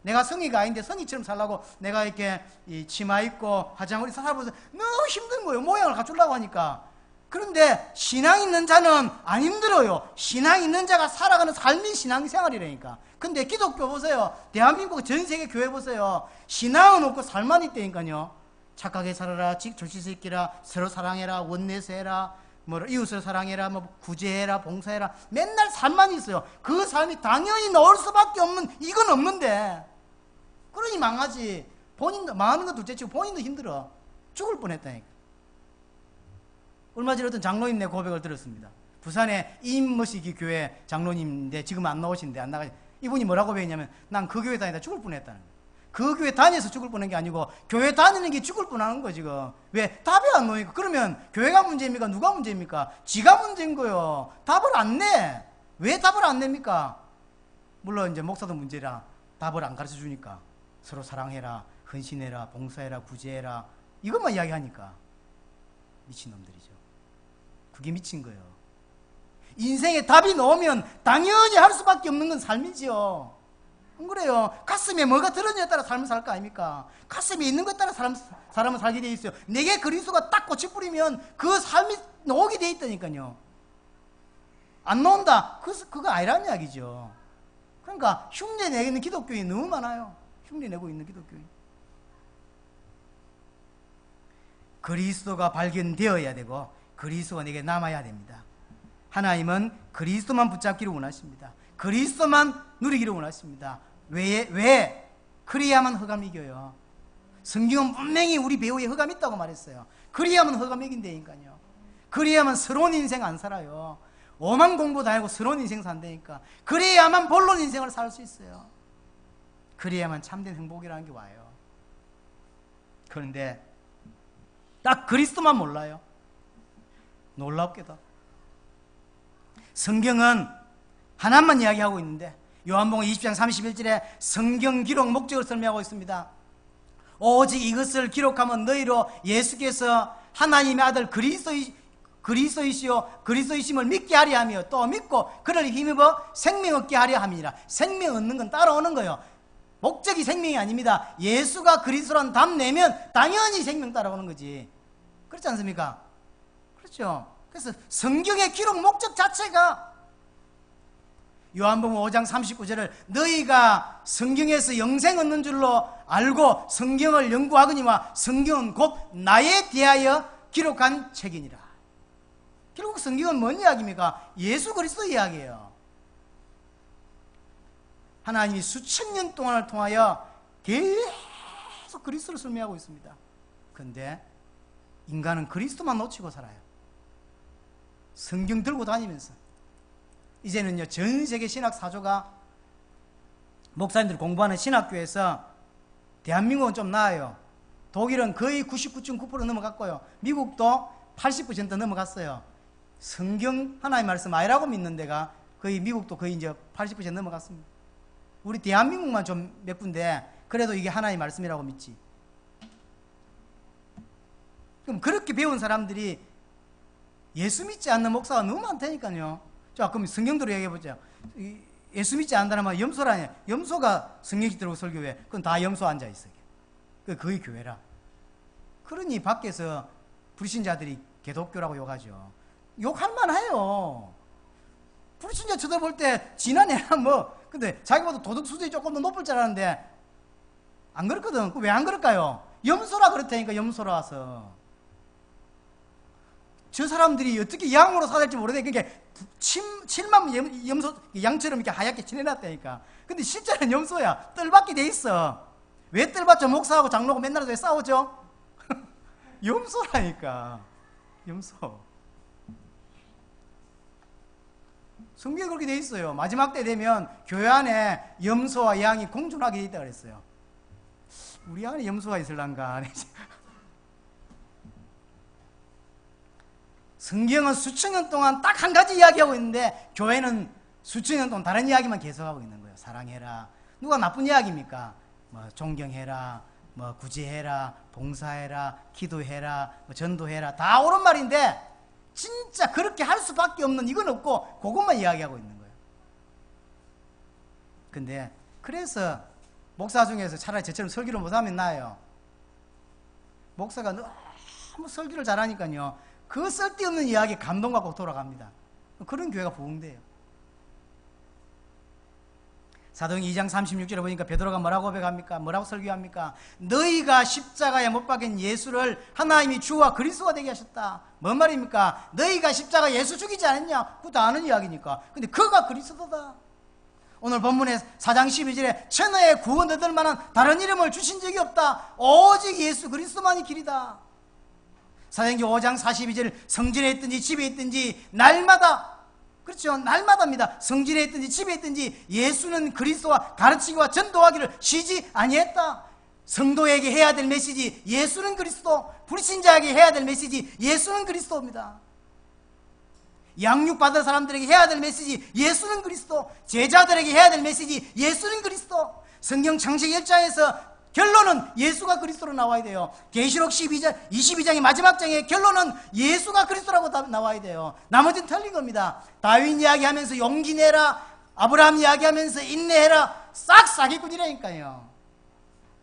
내가 성의가 아닌데 성의처럼 살라고 내가 이렇게 이 치마 입고 화장을 살아보면서 너무 힘든 거예요. 모양을 갖추려고 하니까. 그런데 신앙 있는 자는 안 힘들어요. 신앙 있는 자가 살아가는 삶이 신앙생활이라니까. 근데 기독교 보세요. 대한민국 전 세계 교회 보세요. 신앙은 없고 삶만 있다니까요. 착하게 살아라, 절치새끼라, 서로 사랑해라, 원내세해라, 뭐 이웃을 사랑해라, 뭐 구제해라, 봉사해라. 맨날 삶만 있어요. 그 삶이 당연히 나올 수밖에 없는, 이건 없는데 그러니 망하지. 본인도 망하는 건 둘째치고 본인도 힘들어. 죽을 뻔했다니까. 얼마 전에 어떤 장로님 내 고백을 들었습니다. 부산의 임머시기 교회 장로님인데 지금 안 나오신데 안 나가. 이분이 뭐라고 고백했냐면 난 그 교회 다니다 죽을 뻔했다는 거예요. 그 교회 다녀서 죽을 뻔한 게 아니고 교회 다니는 게 죽을 뻔하는 거예요 지금. 왜? 답이 안 나오니까. 그러면 교회가 문제입니까? 누가 문제입니까? 지가 문제인 거예요. 답을 안 내. 왜 답을 안 냅니까? 물론 이제 목사도 문제라 답을 안 가르쳐 주니까. 서로 사랑해라, 헌신해라, 봉사해라, 구제해라, 이것만 이야기하니까. 미친놈들이죠. 그게 미친 거예요. 인생에 답이 나오면 당연히 할 수밖에 없는 건 삶이지요. 안 그래요? 가슴에 뭐가 들었냐에 따라 삶을 살 거 아닙니까? 가슴에 있는 것에 따라 사람은 살게 돼 있어요. 내게 그리스도가 딱 꽃이 뿌리면 그 삶이 나오게 돼 있다니까요. 안 나온다? 그거 아니라는 이야기죠. 그러니까 흉내 내는 기독교인이 너무 많아요. 흉내 내고 있는 기독교인. 그리스도가 발견되어야 되고 그리스도가 내게 남아야 됩니다. 하나님은 그리스도만 붙잡기를 원하십니다. 그리스도만 누리기를 원하십니다. 왜? 그래야만 흑암 이겨요. 성경은 분명히 우리 배우에 흑암이 있다고 말했어요. 그래야만 흑암 이긴다니까요. 그래야만 서러운 인생 안 살아요. 오만 공부 다 하고 서러운 인생 산다니까. 그래야만 본론 인생을 살 수 있어요. 그래야만 참된 행복이라는 게 와요. 그런데 딱 그리스도만 몰라요. 놀랍게도 성경은 하나만 이야기하고 있는데 요한복음 20장 31절에 성경 기록 목적을 설명하고 있습니다. 오직 이것을 기록하면 너희로 예수께서 하나님의 아들 그리스도이심을 믿게 하려 하며 또 믿고 그를 힘입어 생명 얻게 하려 함이니라. 생명 얻는 건 따라오는 거예요. 목적이 생명이 아닙니다. 예수가 그리스도란 답 내면 당연히 생명 따라오는 거지. 그렇지 않습니까? 그렇죠. 그래서 성경의 기록 목적 자체가 요한복음 5장 39절을 너희가 성경에서 영생 얻는 줄로 알고 성경을 연구하거니와 성경은 곧 나에 대하여 기록한 책이니라. 결국 성경은 뭔 이야기입니까? 예수 그리스도 이야기예요. 하나님이 수천 년 동안을 통하여 계속 그리스도를 설명하고 있습니다. 그런데 인간은 그리스도만 놓치고 살아요. 성경 들고 다니면서. 이제는요, 전 세계 신학 사조가 목사님들 공부하는 신학교에서 대한민국은 좀 나아요. 독일은 거의 99.9% 넘어갔고요. 미국도 80% 넘어갔어요. 성경 하나의 말씀 아니라고 믿는 데가 거의 미국도 거의 이제 80% 넘어갔습니다. 우리 대한민국만 좀 몇 군데 그래도 이게 하나의 말씀이라고 믿지. 그럼 그렇게 배운 사람들이 예수 믿지 않는 목사가 너무 많다니까요. 자, 그럼 성경대로 얘기해보자. 예수 믿지 않는다는 말 염소라니. 염소가 성경식 들고 설교해. 그건 다 염소 앉아있어. 그게 교회라. 그러니 밖에서 불신자들이 개독교라고 욕하죠. 욕할 만해요. 불신자 쳐다볼 때 지난해나 뭐 근데 자기보다 도덕 수준이 조금 더 높을 줄 알았는데 안 그렇거든. 왜 안 그럴까요? 염소라 그렇다니까. 염소라서 저 사람들이 어떻게 양으로 사될지 모르겠는데 그게 칠만 염소 양처럼 이렇게 하얗게 칠해놨다니까. 근데 실제는 염소야. 뜰받게 돼 있어. 왜 뜰받죠? 목사하고 장로하고 맨날 왜 싸우죠? 염소라니까. 염소. 성경에 그렇게 돼 있어요. 마지막 때 되면 교회 안에 염소와 양이 공존하게 돼 있다 그랬어요. 우리 안에 염소가 있을란가? 성경은 수천 년 동안 딱 한 가지 이야기하고 있는데 교회는 수천 년 동안 다른 이야기만 계속하고 있는 거예요. 사랑해라. 누가 나쁜 이야기입니까? 뭐 존경해라, 뭐 구제해라, 봉사해라, 기도해라, 뭐 전도해라. 다 옳은 말인데 진짜 그렇게 할 수밖에 없는 이건 없고 그것만 이야기하고 있는 거예요. 근데 그래서 목사 중에서 차라리 저처럼 설교를 못하면 나아요. 목사가 너무 설교를 잘하니까요, 그 쓸데없는 이야기에 감동받고 돌아갑니다. 그런 교회가 부흥돼요. 사도행 2장 36절에 보니까 베드로가 뭐라고 고백합니까? 뭐라고 설교합니까? 너희가 십자가에 못 박힌 예수를 하나님이 주와 그리스도가 되게 하셨다. 뭔 말입니까? 너희가 십자가 예수 죽이지 않았냐? 그거 다 아는 이야기니까. 근데 그가 그리스도다. 오늘 본문의 4장 12절에 천하에 구원 얻을 만한 다른 이름을 주신 적이 없다. 오직 예수 그리스도만이 길이다. 사도행전 5장 42절 성전에 있든지 집에 있든지 날마다, 그렇죠, 날마다입니다. 성전에 있든지 집에 있든지 예수는 그리스도와 가르치기와 전도하기를 쉬지 아니했다. 성도에게 해야 될 메시지 예수는 그리스도, 불신자에게 해야 될 메시지 예수는 그리스도입니다. 양육받은 사람들에게 해야 될 메시지 예수는 그리스도, 제자들에게 해야 될 메시지 예수는 그리스도. 성경 창세기 1장에서 결론은 예수가 그리스도로 나와야 돼요. 계시록 22장의 마지막 장의 결론은 예수가 그리스도라고 나와야 돼요. 나머지는 틀린 겁니다. 다윗 이야기하면서 용기 내라, 아브라함 이야기하면서 인내해라, 싹 사기꾼이라니까요.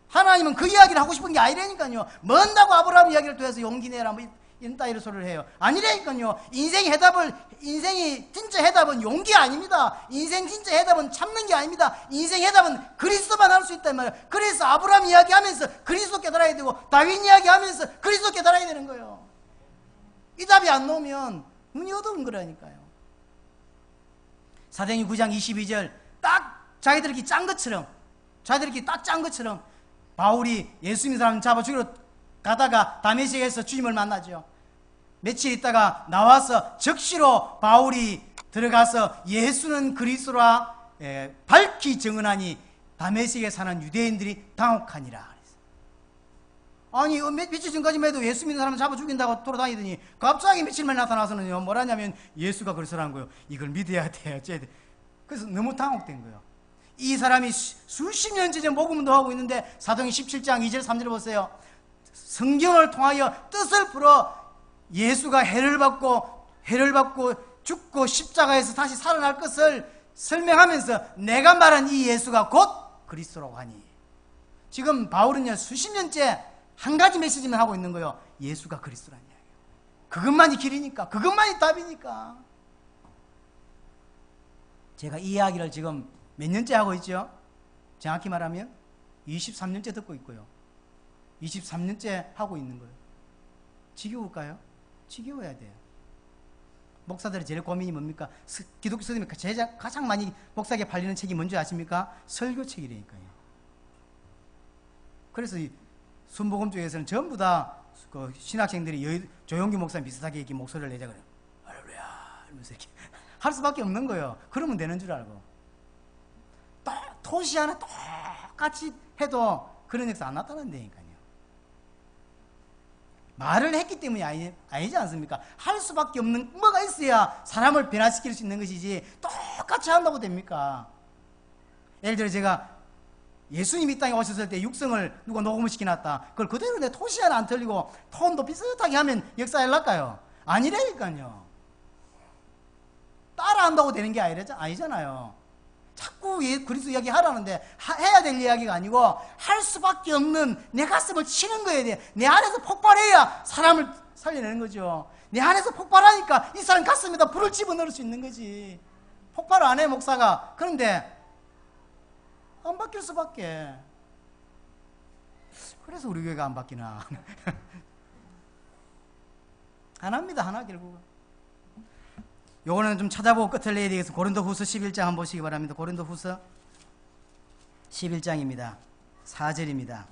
하나님은 그 이야기를 하고 싶은 게 아니라니까요. 뭔다고 아브라함 이야기를 통해서 용기 내라 뭐 이런 따위로 소리를 해요. 아니라니까요. 인생이 진짜 해답은 용기 아닙니다. 인생 진짜 해답은 참는 게 아닙니다. 인생 해답은 그리스도만 할 수 있단 말이에요. 그래서 아브라함 이야기하면서 그리스도 깨달아야 되고, 다윗 이야기하면서 그리스도 깨달아야 되는 거예요. 이 답이 안 나오면 문이 어두운 거라니까요. 사도행전 9장 22절 딱 자기들끼리 짠 것처럼 바울이 예수 믿는 사람 잡아 죽이러 가다가 다메섹에서 주님을 만나죠. 며칠 있다가 나와서 적시로 바울이 들어가서 예수는 그리스도라 밝히 증언하니 다메섹에 사는 유대인들이 당혹하니라. 아니 며칠 전까지만 해도 예수 믿는 사람 잡아 죽인다고 돌아다니더니 갑자기 며칠 만에 나타나서는 뭐라냐면 예수가 그리스도라는 거예요. 이걸 믿어야 돼, 어째야 돼. 그래서 너무 당혹된 거예요. 이 사람이 수십 년째 복음도 하고 있는데 사도행전 17장 2절 3절 보세요. 성경을 통하여 뜻을 풀어 예수가 해를 받고 죽고 십자가에서 다시 살아날 것을 설명하면서 내가 말한 이 예수가 곧 그리스도라고 하니, 지금 바울은요 수십 년째 한 가지 메시지만 하고 있는 거예요. 예수가 그리스도라는 이야기예요. 그것만이 길이니까, 그것만이 답이니까. 제가 이 이야기를 지금 몇 년째 하고 있죠? 정확히 말하면 23년째 듣고 있고요. 23년째 하고 있는 거예요. 지겨울까요? 지겨워야 돼요. 목사들의 제일 고민이 뭡니까? 기독교 선생님이 가장 많이 목사에게 팔리는 책이 뭔지 아십니까? 설교책이라니까요. 그래서 이 순복음 쪽에서는 전부 다 그 신학생들이 조용기 목사님 비슷하게 이렇게 목소리를 내자 그래요. 할렐루야 이러면서 이렇게 할 수밖에 없는 거예요. 그러면 되는 줄 알고. 토시 하나 똑같이 해도 그런 역사 안 나타난다니까요. 말을 했기 때문이 아니지 않습니까? 할 수밖에 없는 뭐가 있어야 사람을 변화시킬 수 있는 것이지 똑같이 한다고 됩니까? 예를 들어 제가 예수님이 이 땅에 오셨을 때 육성을 누가 녹음을 시켜놨다. 그걸 그대로 내 토시 하나 안 틀리고 톤도 비슷하게 하면 역사에 날까요? 아니라니까요. 따라한다고 되는 게 아니잖아요. 자꾸 그리스도 이야기 하라는데 해야 될 이야기가 아니고 할 수밖에 없는 내 가슴을 치는 거야 돼. 내 안에서 폭발해야 사람을 살려내는 거죠. 내 안에서 폭발하니까 이 사람 가슴에다 불을 집어넣을 수 있는 거지. 폭발을 안 해 목사가. 그런데 안 바뀔 수밖에. 그래서 우리 교회가 안 바뀌나. 하나입니다, 하나 결국은. 요거는 좀 찾아보고 끝을 내야 되겠습니다. 고린도후서 11장 한번 보시기 바랍니다. 고린도후서 11장입니다. 4절입니다.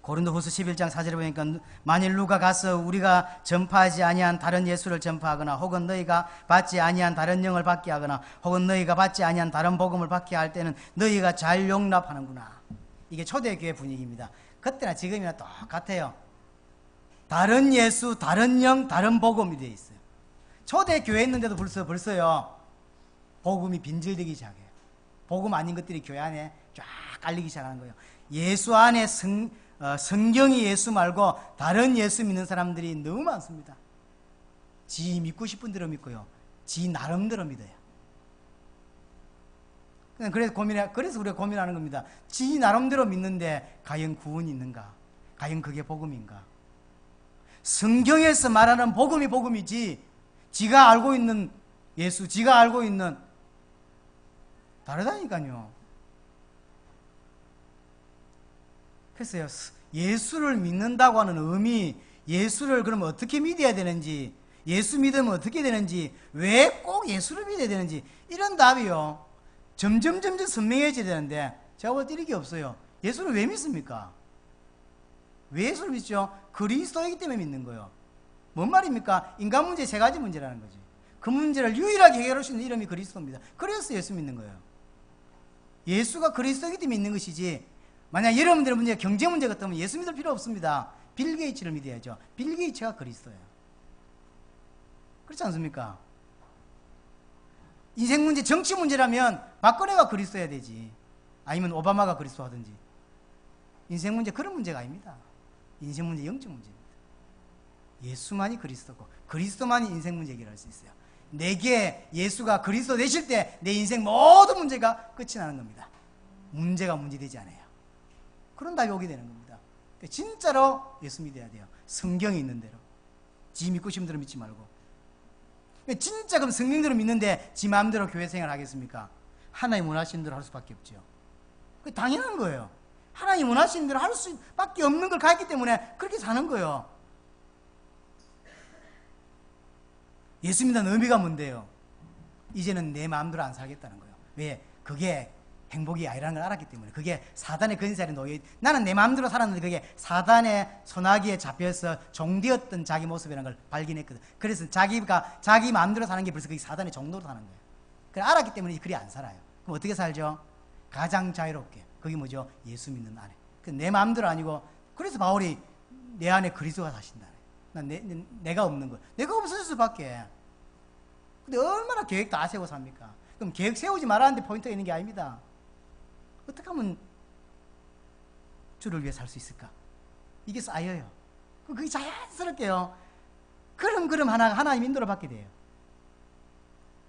고린도후서 11장 4절에 보니까 만일 누가 가서 우리가 전파하지 아니한 다른 예수를 전파하거나 혹은 너희가 받지 아니한 다른 영을 받게 하거나 혹은 너희가 받지 아니한 다른 복음을 받게 할 때는 너희가 잘 용납하는구나. 이게 초대교회 분위기입니다. 그때나 지금이나 똑같아요. 다른 예수, 다른 영, 다른 복음이 되어 있어요. 초대교회 있는데도 벌써요 복음이 빈절되기 시작해요. 복음 아닌 것들이 교회 안에 쫙 깔리기 시작하는 거예요. 예수 안에 성경이 예수 말고 다른 예수 믿는 사람들이 너무 많습니다. 지 믿고 싶은 대로 믿고요, 지 나름대로 믿어요. 그래서 우리가 고민하는 겁니다. 지 나름대로 믿는데 과연 구원이 있는가? 과연 그게 복음인가? 성경에서 말하는 복음이 복음이지, 지가 알고 있는 예수, 지가 알고 있는, 다르다니까요. 그래서요, 예수를 믿는다고 하는 의미, 예수를 그러면 어떻게 믿어야 되는지, 예수 믿으면 어떻게 되는지, 왜 꼭 예수를 믿어야 되는지, 이런 답이요, 점점 선명해져야 되는데, 제가 볼 때 이런 게 없어요. 예수를 왜 믿습니까? 왜 예수를 믿죠? 그리스도이기 때문에 믿는 거예요. 뭔 말입니까? 인간 문제 세 가지 문제라는 거지. 그 문제를 유일하게 해결할 수 있는 이름이 그리스도입니다. 그래서 예수 믿는 거예요. 예수가 그리스도이기 때문에 믿는 것이지, 만약 여러분들의 문제가 경제 문제 같으면 예수 믿을 필요 없습니다. 빌 게이츠를 믿어야죠. 빌 게이츠가 그리스도예요. 그렇지 않습니까? 인생 문제, 정치 문제라면 박근혜가 그리스도여야 되지, 아니면 오바마가 그리스도 하든지. 인생 문제 그런 문제가 아닙니다. 인생 문제 영적 문제입니다. 예수만이 그리스도고 그리스도만이 인생 문제 해결할 수 있어요. 내게 예수가 그리스도 되실 때 내 인생 모든 문제가 끝이 나는 겁니다. 문제가 문제되지 않아요. 그런 답이 오게 되는 겁니다. 진짜로 예수 믿어야 돼요. 성경이 있는 대로. 지 믿고 싶은 대로 믿지 말고. 진짜 그럼 성경대로 믿는데 지 마음대로 교회 생활 하겠습니까? 하나님 원하시는 대로 할 수밖에 없죠. 그게 당연한 거예요. 하나님 원하시는 대로 할 수밖에 없는 걸 가졌기 때문에 그렇게 사는 거예요. 예수 믿는 의미가 뭔데요? 이제는 내 마음대로 안 살겠다는 거예요. 왜? 그게 행복이 아니라는 걸 알았기 때문에. 그게 사단의 근세에 놓여, 나는 내 마음대로 살았는데 그게 사단의 소나기에 잡혀서 종되었던 자기 모습이라는 걸 발견했거든. 그래서 자기 마음대로 사는 게 벌써 그게 사단의 종로로 사는 거예요. 그걸 알았기 때문에 그리 안 살아요. 그럼 어떻게 살죠? 가장 자유롭게. 그게 뭐죠? 예수 믿는 안에. 내 마음대로 아니고, 그래서 바울이 내 안에 그리스도가 사신다. 내가 없는 거예요. 내가 없을 수밖에. 근데 얼마나 계획 다 세우고 삽니까? 그럼 계획 세우지 말라는데 포인트가 있는 게 아닙니다. 어떻게 하면 주를 위해 살 수 있을까? 이게 쌓여요. 그게 자연스럽게요. 그럼 하나님 인도를 받게 돼요.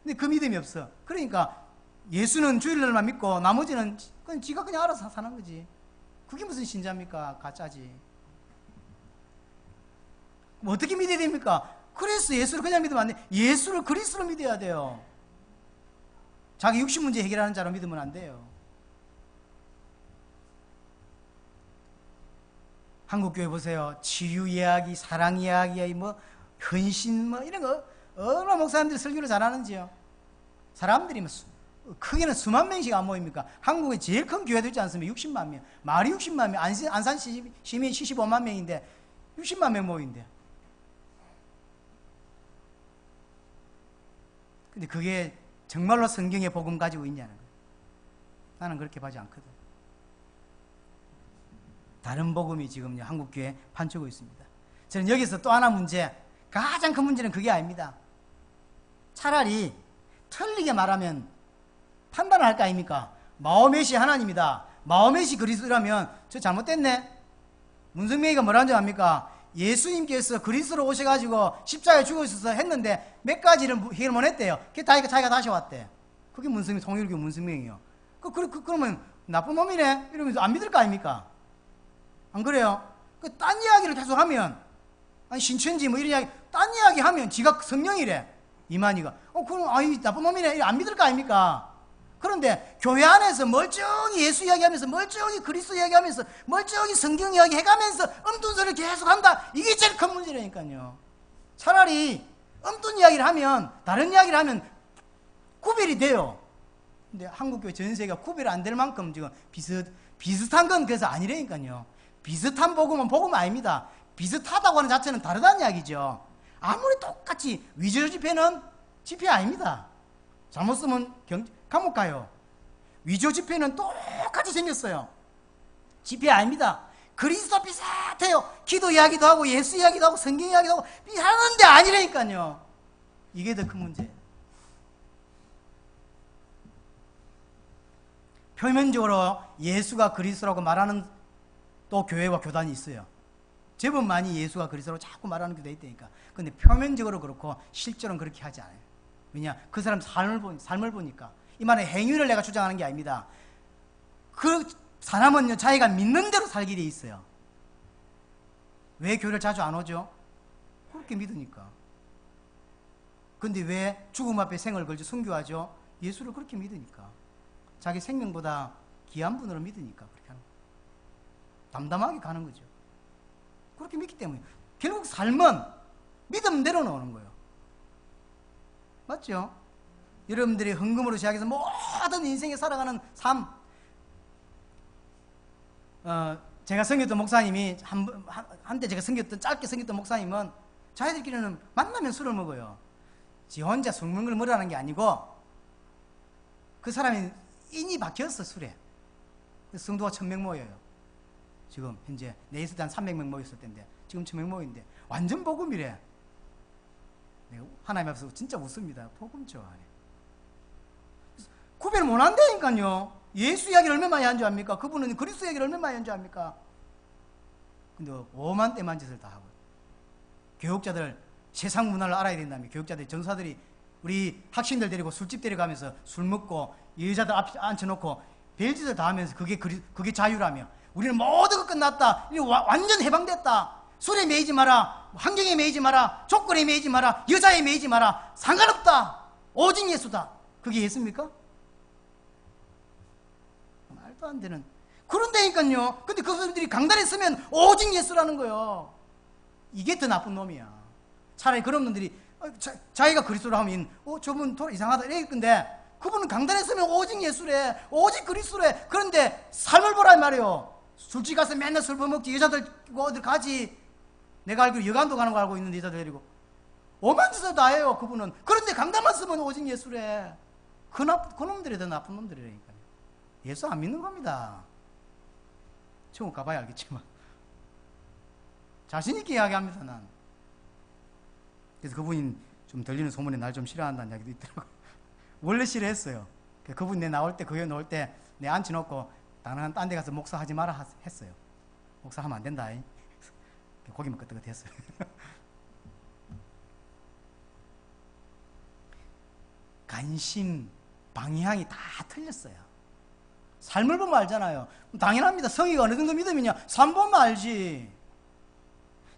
근데 그 믿음이 없어. 그러니까 예수는 주일날만 믿고 나머지는 그냥 지가 그냥 알아서 사는 거지. 그게 무슨 신자입니까? 가짜지. 뭐 어떻게 믿어야 됩니까? 그래서 예수를 그냥 믿으면 안 돼. 예수를 그리스도로 믿어야 돼요. 자기 육신 문제 해결하는 자로 믿으면 안 돼요. 한국 교회 보세요. 치유 이야기, 사랑 이야기, 뭐 헌신, 뭐 이런 거 얼마나 목사님들이 설교를 잘하는지요. 사람들이 크게는 수만 명씩 안 모입니까? 한국에 제일 큰 교회도 있지 않습니까? 60만 명. 말이 60만 명. 안산 시민 75만 명인데 60만 명 모인대. 근데 그게 정말로 성경의 복음 가지고 있냐는 거예요. 나는 그렇게 보지 않거든. 다른 복음이 지금 한국교회에 판치고 있습니다. 저는 여기서 또 하나 문제, 가장 큰 문제는 그게 아닙니다. 차라리 틀리게 말하면 판단을 할 거 아닙니까? 마호멧이 하나님이다, 마호멧이 그리스도라면 저 잘못됐네. 문성명이가 뭐라는 줄 압니까? 예수님께서 그리스도로 오셔가지고 십자가에 죽으셔서 했는데 몇 가지를 해결 못 했대요. 그게 자기가 다시 왔대. 그게 문성명, 통일교 문성명이요. 그러면 나쁜 놈이네 이러면서 안 믿을 거 아닙니까? 안 그래요? 딴 이야기를 계속 하면, 아니 신천지 뭐 이런 이야기, 딴 이야기 하면 지가 성령이래, 이만희가. 그럼 아이 나쁜 놈이네 안 믿을 거 아닙니까? 그런데 교회 안에서 멀쩡히 예수 이야기하면서, 멀쩡히 그리스도 이야기하면서, 멀쩡히 성경 이야기 해가면서 엉뚱 소리를 계속 한다. 이게 제일 큰 문제라니까요. 차라리 엉뚱 이야기를 하면, 다른 이야기를 하면 구별이 돼요. 근데 한국교회 전세가 구별 안 될 만큼 지금 비슷한 건 그래서 아니라니까요. 비슷한 복음은 복음 아닙니다. 비슷하다고 하는 자체는 다르다는 이야기죠. 아무리 똑같이 위조 집회는 집회 아닙니다. 잘못 쓰면 감옥 가요. 위조 집회는 똑같이 생겼어요. 집회 아닙니다. 그리스도 비슷해요. 기도 이야기도 하고 예수 이야기도 하고 성경 이야기도 하고 하는데 아니라니까요. 이게 더 큰 문제예요. 표면적으로 예수가 그리스도라고 말하는 또 교회와 교단이 있어요. 제법 많이 예수가 그리스도로 자꾸 말하는 교회가 있다니까. 근데 표면적으로 그렇고 실제로는 그렇게 하지 않아요. 왜냐? 그 사람 삶을 보니까 이 말은 행위를 내가 주장하는 게 아닙니다. 그 사람은요, 자기가 믿는 대로 살게 돼 있어요. 왜 교회를 자주 안 오죠? 그렇게 믿으니까. 근데 왜 죽음 앞에 생을 걸지 순교하죠? 예수를 그렇게 믿으니까. 자기 생명보다 귀한 분으로 믿으니까 그렇게 하는 거예요. 담담하게 가는 거죠. 그렇게 믿기 때문에. 결국 삶은 믿음대로 나오는 거예요. 맞죠? 여러분들이 헌금으로 시작해서 모든 인생에 살아가는 삶, 제가 섬겼던 목사님이 한때 제가 짧게 섬겼던 목사님은 자기들끼리는 만나면 술을 먹어요. 지 혼자 술 먹는 걸 뭐라는 게 아니고 그 사람이 인이 박혔어, 술에. 성도가 1000명 모여요. 지금 현재 내 있을 때 한 300명 모였을 텐데 지금 1000명 모이는데 완전 복음이래. 내가 하나님 앞에서 진짜 웃습니다. 복음 좋아하네. 구별 못 한다니까요. 예수 이야기를 얼마나 많이 한 줄 압니까? 그분은 그리스도 이야기를 얼마나 많이 한 줄 압니까? 근데 오만 때만 짓을 다 하고. 교육자들 세상 문화를 알아야 된다며. 교육자들 전사들이 우리 학생들 데리고 술집 데려가면서 술 먹고 여자들 앞에 앉혀놓고 별짓을 다 하면서 그게 자유라며. 우리는 모든 거 끝났다. 완전 해방됐다. 술에 매이지 마라. 환경에 매이지 마라. 조건에 매이지 마라. 여자에 매이지 마라. 상관없다. 오직 예수다. 그게 예수입니까? 말도 안 되는. 그런다니까요. 근데 그 사람들이 강단에 서면 오직 예수라는 거예요. 이게 더 나쁜 놈이야. 차라리 그런 놈들이 자기가 그리스도로 하면 저분 이상하다 이럴 건데 그분은 강단에 서면 오직 예수래. 오직 그리스도래. 그런데 삶을 보라 이 말이에요. 술집 가서 맨날 술 퍼먹지. 여자들 어디 가지. 내가 알기로 여관도 가는 거 알고 있는데 여자들 데리고 오만 짓을 다 해요. 그분은. 그런데 강단만 쓰면 오직 예수래. 그 놈들이 더 나쁜 놈들이라니까요. 예수 안 믿는 겁니다. 천국 가봐야 알겠지만 자신 있게 이야기합니다. 난. 그래서 그분이 좀 들리는 소문에 날 좀 싫어한다는 이야기도 있더라고요. 원래 싫어했어요. 그분이 내 나올 때 교회 나올 때 내 앉혀놓고 당연한 딴 데 가서 목사하지 마라 했어요. 목사하면 안 된다. 고기만 끄떡끄떡했어요. 관심, 방향이 다 틀렸어요. 삶을 보면 알잖아요. 당연합니다. 성의가 어느 정도 믿음이냐? 삶 보면 알지.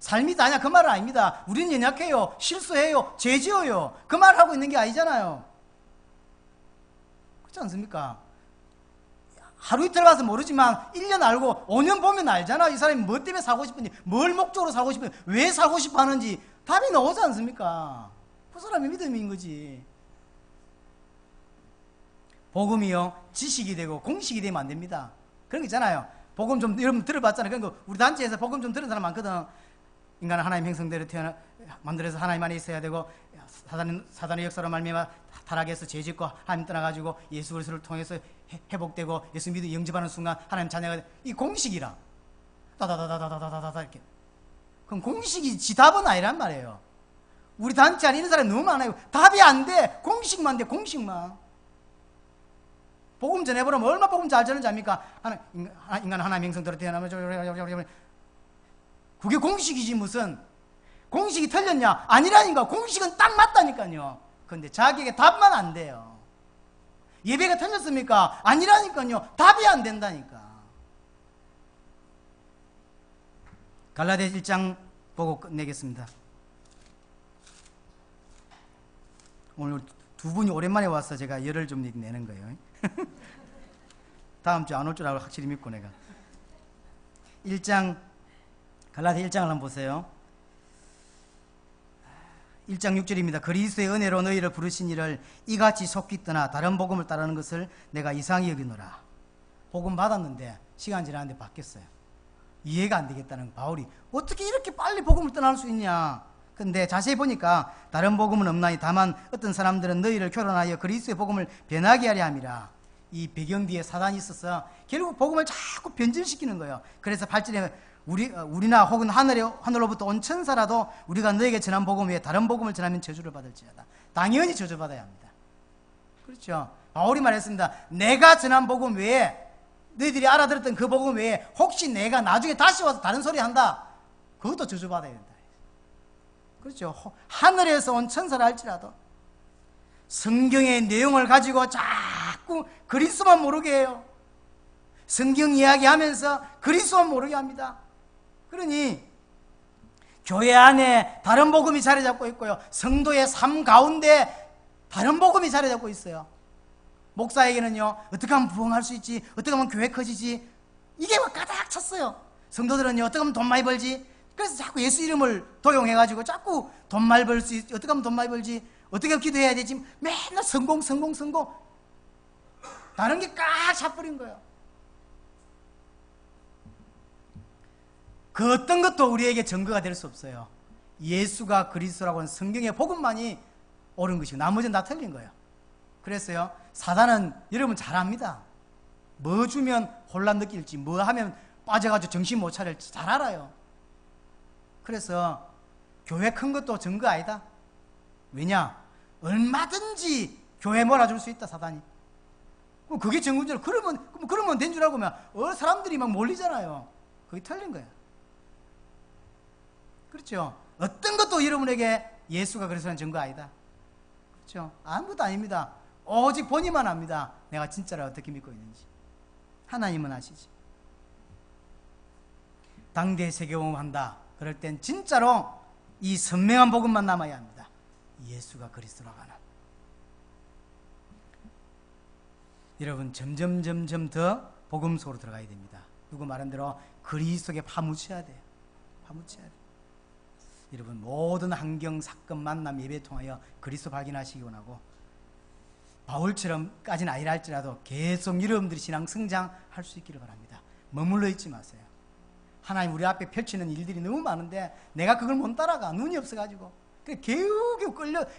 삶이 다냐? 그 말은 아닙니다. 우리는 연약해요. 실수해요. 죄 지어요. 그 말을 하고 있는 게 아니잖아요. 그렇지 않습니까? 하루 이틀 가서 모르지만 1년 알고 5년 보면 알잖아. 이 사람이 뭐 때문에 살고 싶은지, 뭘 목적으로 살고 싶은지, 왜 살고 싶어 하는지 답이 나오지 않습니까? 그 사람이 믿음인 거지. 복음이요, 지식이 되고 공식이 되면 안 됩니다. 그런 거 있잖아요. 복음 좀 여러분 들어봤잖아요. 그러니까 우리 단체에서 복음 좀 들은 사람 많거든. 인간은 하나님 형성대로 만들어서 하나님 안에 있어야 되고 사단의 역사로 말미암아 타락해서 죄짓고 하나님 떠나가지고 예수 그리스도를 통해서 회복되고 예수 믿음 영접하는 순간 하나님 자녀가 이 공식이라 다다다다다다다다 이렇게. 그럼 공식이 지 답은 아니란 말이에요. 우리 단체 안에 있는 사람이 너무 많아요. 답이 안 돼. 공식만 돼. 공식만. 복음 전해보면 얼마나 복음 잘 전하는지 압니까? 인간 하나님 형성대로 태어나면 그게 공식이지 무슨. 공식이 틀렸냐? 아니라니까. 공식은 딱 맞다니까요. 그런데 자기에게 답만 안 돼요. 예배가 틀렸습니까? 아니라니까요. 답이 안 된다니까. 갈라디아서 1장 보고 끝내겠습니다. 오늘 두 분이 오랜만에 와서 제가 열을 좀 내는 거예요. 다음 주 안 올 줄 알고 확실히 믿고 내가. 1장 갈라디아 1장을 한번 보세요. 1장 6절입니다. 그리스도의 은혜로 너희를 부르신 이를 이같이 속기 떠나 다른 복음을 따르는 것을 내가 이상히 여기노라. 복음 받았는데 시간 지났는데 바뀌었어요. 이해가 안 되겠다는 바울이 어떻게 이렇게 빨리 복음을 떠날 수 있냐. 근데 자세히 보니까 다른 복음은 없나니 다만 어떤 사람들은 너희를 교란하여 그리스도의 복음을 변하게 하려 함이라. 이 배경 뒤에 사단이 있어서 결국 복음을 자꾸 변질시키는 거예요. 그래서 8절에 우리나 혹은 하늘로부터 온 천사라도 우리가 너에게 전한 복음 외에 다른 복음을 전하면 저주를 받을지어다. 당연히 저주받아야 합니다. 그렇죠. 바울이 말했습니다. 내가 전한 복음 외에 너희들이 알아들었던 그 복음 외에 혹시 내가 나중에 다시 와서 다른 소리 한다, 그것도 저주받아야 된다. 그렇죠. 하늘에서 온 천사라 할지라도 성경의 내용을 가지고 자꾸 자꾸 그리스도만 모르게 해요. 성경 이야기하면서 그리스도만 모르게 합니다. 그러니 교회 안에 다른 복음이 자리 잡고 있고요, 성도의 삶 가운데 다른 복음이 자리 잡고 있어요. 목사에게는요, 어떻게 하면 부흥할 수 있지, 어떻게 하면 교회 커지지, 이게 막 가닥 찼어요. 성도들은요, 어떻게 하면 돈 많이 벌지, 그래서 자꾸 예수 이름을 도용해가지고 자꾸 돈 많이 벌 수 있지, 어떻게 하면 돈 많이 벌지, 어떻게 하면 기도해야 되지, 맨날 성공. 다른 게 꽉 차버린 거예요. 그 어떤 것도 우리에게 증거가 될 수 없어요. 예수가 그리스도라고 하는 성경의 복음만이 옳은 것이고 나머지는 다 틀린 거예요. 그래서요, 사단은 여러분 잘 압니다. 뭐 주면 혼란 느낄지, 뭐 하면 빠져가지고 정신 못 차릴지 잘 알아요. 그래서 교회 큰 것도 증거 아니다. 왜냐? 얼마든지 교회 몰아줄 수 있다, 사단이. 그게 증거죠. 그러면 된 줄 알고 사람들이 막 몰리잖아요. 그게 틀린 거예요. 그렇죠? 어떤 것도 여러분에게 예수가 그리스도라는 증거 아니다. 그렇죠? 아무것도 아닙니다. 오직 본인만 압니다. 내가 진짜로 어떻게 믿고 있는지. 하나님은 아시지. 당대에 세계복음한다 그럴 땐 진짜로 이 선명한 복음만 남아야 합니다. 예수가 그리스도라고 하는. 여러분 점점 더 복음 속으로 들어가야 됩니다. 누구 말한 대로 그리스도에 파묻혀야 돼요. 파묻혀야 돼요. 여러분 모든 환경, 사건, 만남, 예배 통하여 그리스도 발견하시기 원하고, 바울처럼까지는 아니라 할지라도 계속 여러분들이 신앙 성장할 수 있기를 바랍니다. 머물러 있지 마세요. 하나님 우리 앞에 펼치는 일들이 너무 많은데 내가 그걸 못 따라가. 눈이 없어가지고. 겨우겨우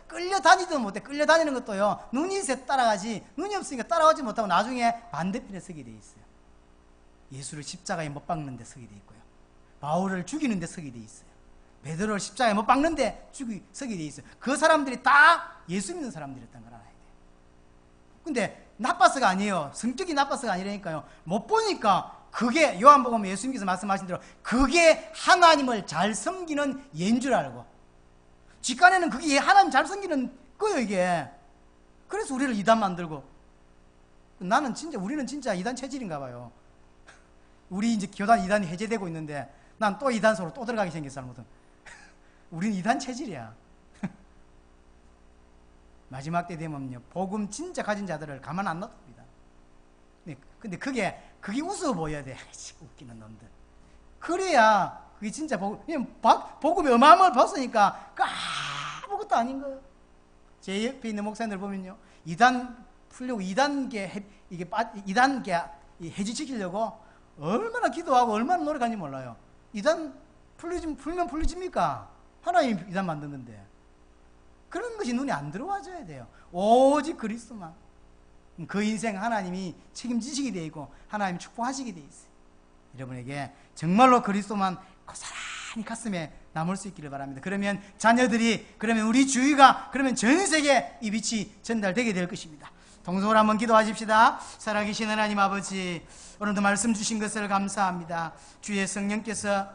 끌려다니지도 못해. 끌려다니는 것도요, 눈이 있어야 따라가지, 눈이 없으니까 따라가지 못하고 나중에 반대편에 서게 돼 있어요. 예수를 십자가에 못 박는 데 서게 돼 있고요, 바울을 죽이는 데 서게 돼 있어요, 베드로를 십자가에 못 박는 데 서게 돼 있어요. 그 사람들이 다 예수 믿는 사람들이었다는 걸 알아야 돼요. 근데 나빠서가 아니에요. 성격이 나빠서가 아니라니까요. 못 보니까 그게 요한복음 예수님께서 말씀하신 대로 그게 하나님을 잘 섬기는 예인 줄 알고, 직관에는 그게 하나님 잘 섬기는 거예요, 이게. 그래서 우리를 이단 만들고. 우리는 진짜 이단 체질인가 봐요. 우리 이제 교단 이단이 해제되고 있는데 난 또 이단 속으로 또 들어가게 생겼어, 잘못은. 우리는 이단 체질이야. 마지막 때 되면요, 복음 진짜 가진 자들을 가만 안 놔둡니다. 근데 그게 웃어 보여야 돼. 웃기는 놈들. 그래야 그게 진짜 복음이 어마어마를 벗으니까 아무것도 아닌 거예요. 제 옆에 있는 목사님들 보면요, 이단 풀려고 2단계 해지시키려고 얼마나 기도하고 얼마나 노력하는지 몰라요. 이단 풀면 풀리집니까? 하나님 이단 만드는데. 그런 것이 눈에 안 들어와줘야 돼요. 오직 그리스도만. 그 인생 하나님이 책임지시게 되어 있고 하나님이 축복하시게 되어 있어요. 여러분에게 정말로 그리스도만 고스란히 가슴에 남을 수 있기를 바랍니다. 그러면 자녀들이, 그러면 우리 주위가, 그러면 전 세계에 이 빛이 전달되게 될 것입니다. 동성으로 한번 기도하십시다. 살아계신 하나님 아버지, 오늘도 말씀 주신 것을 감사합니다. 주의 성령께서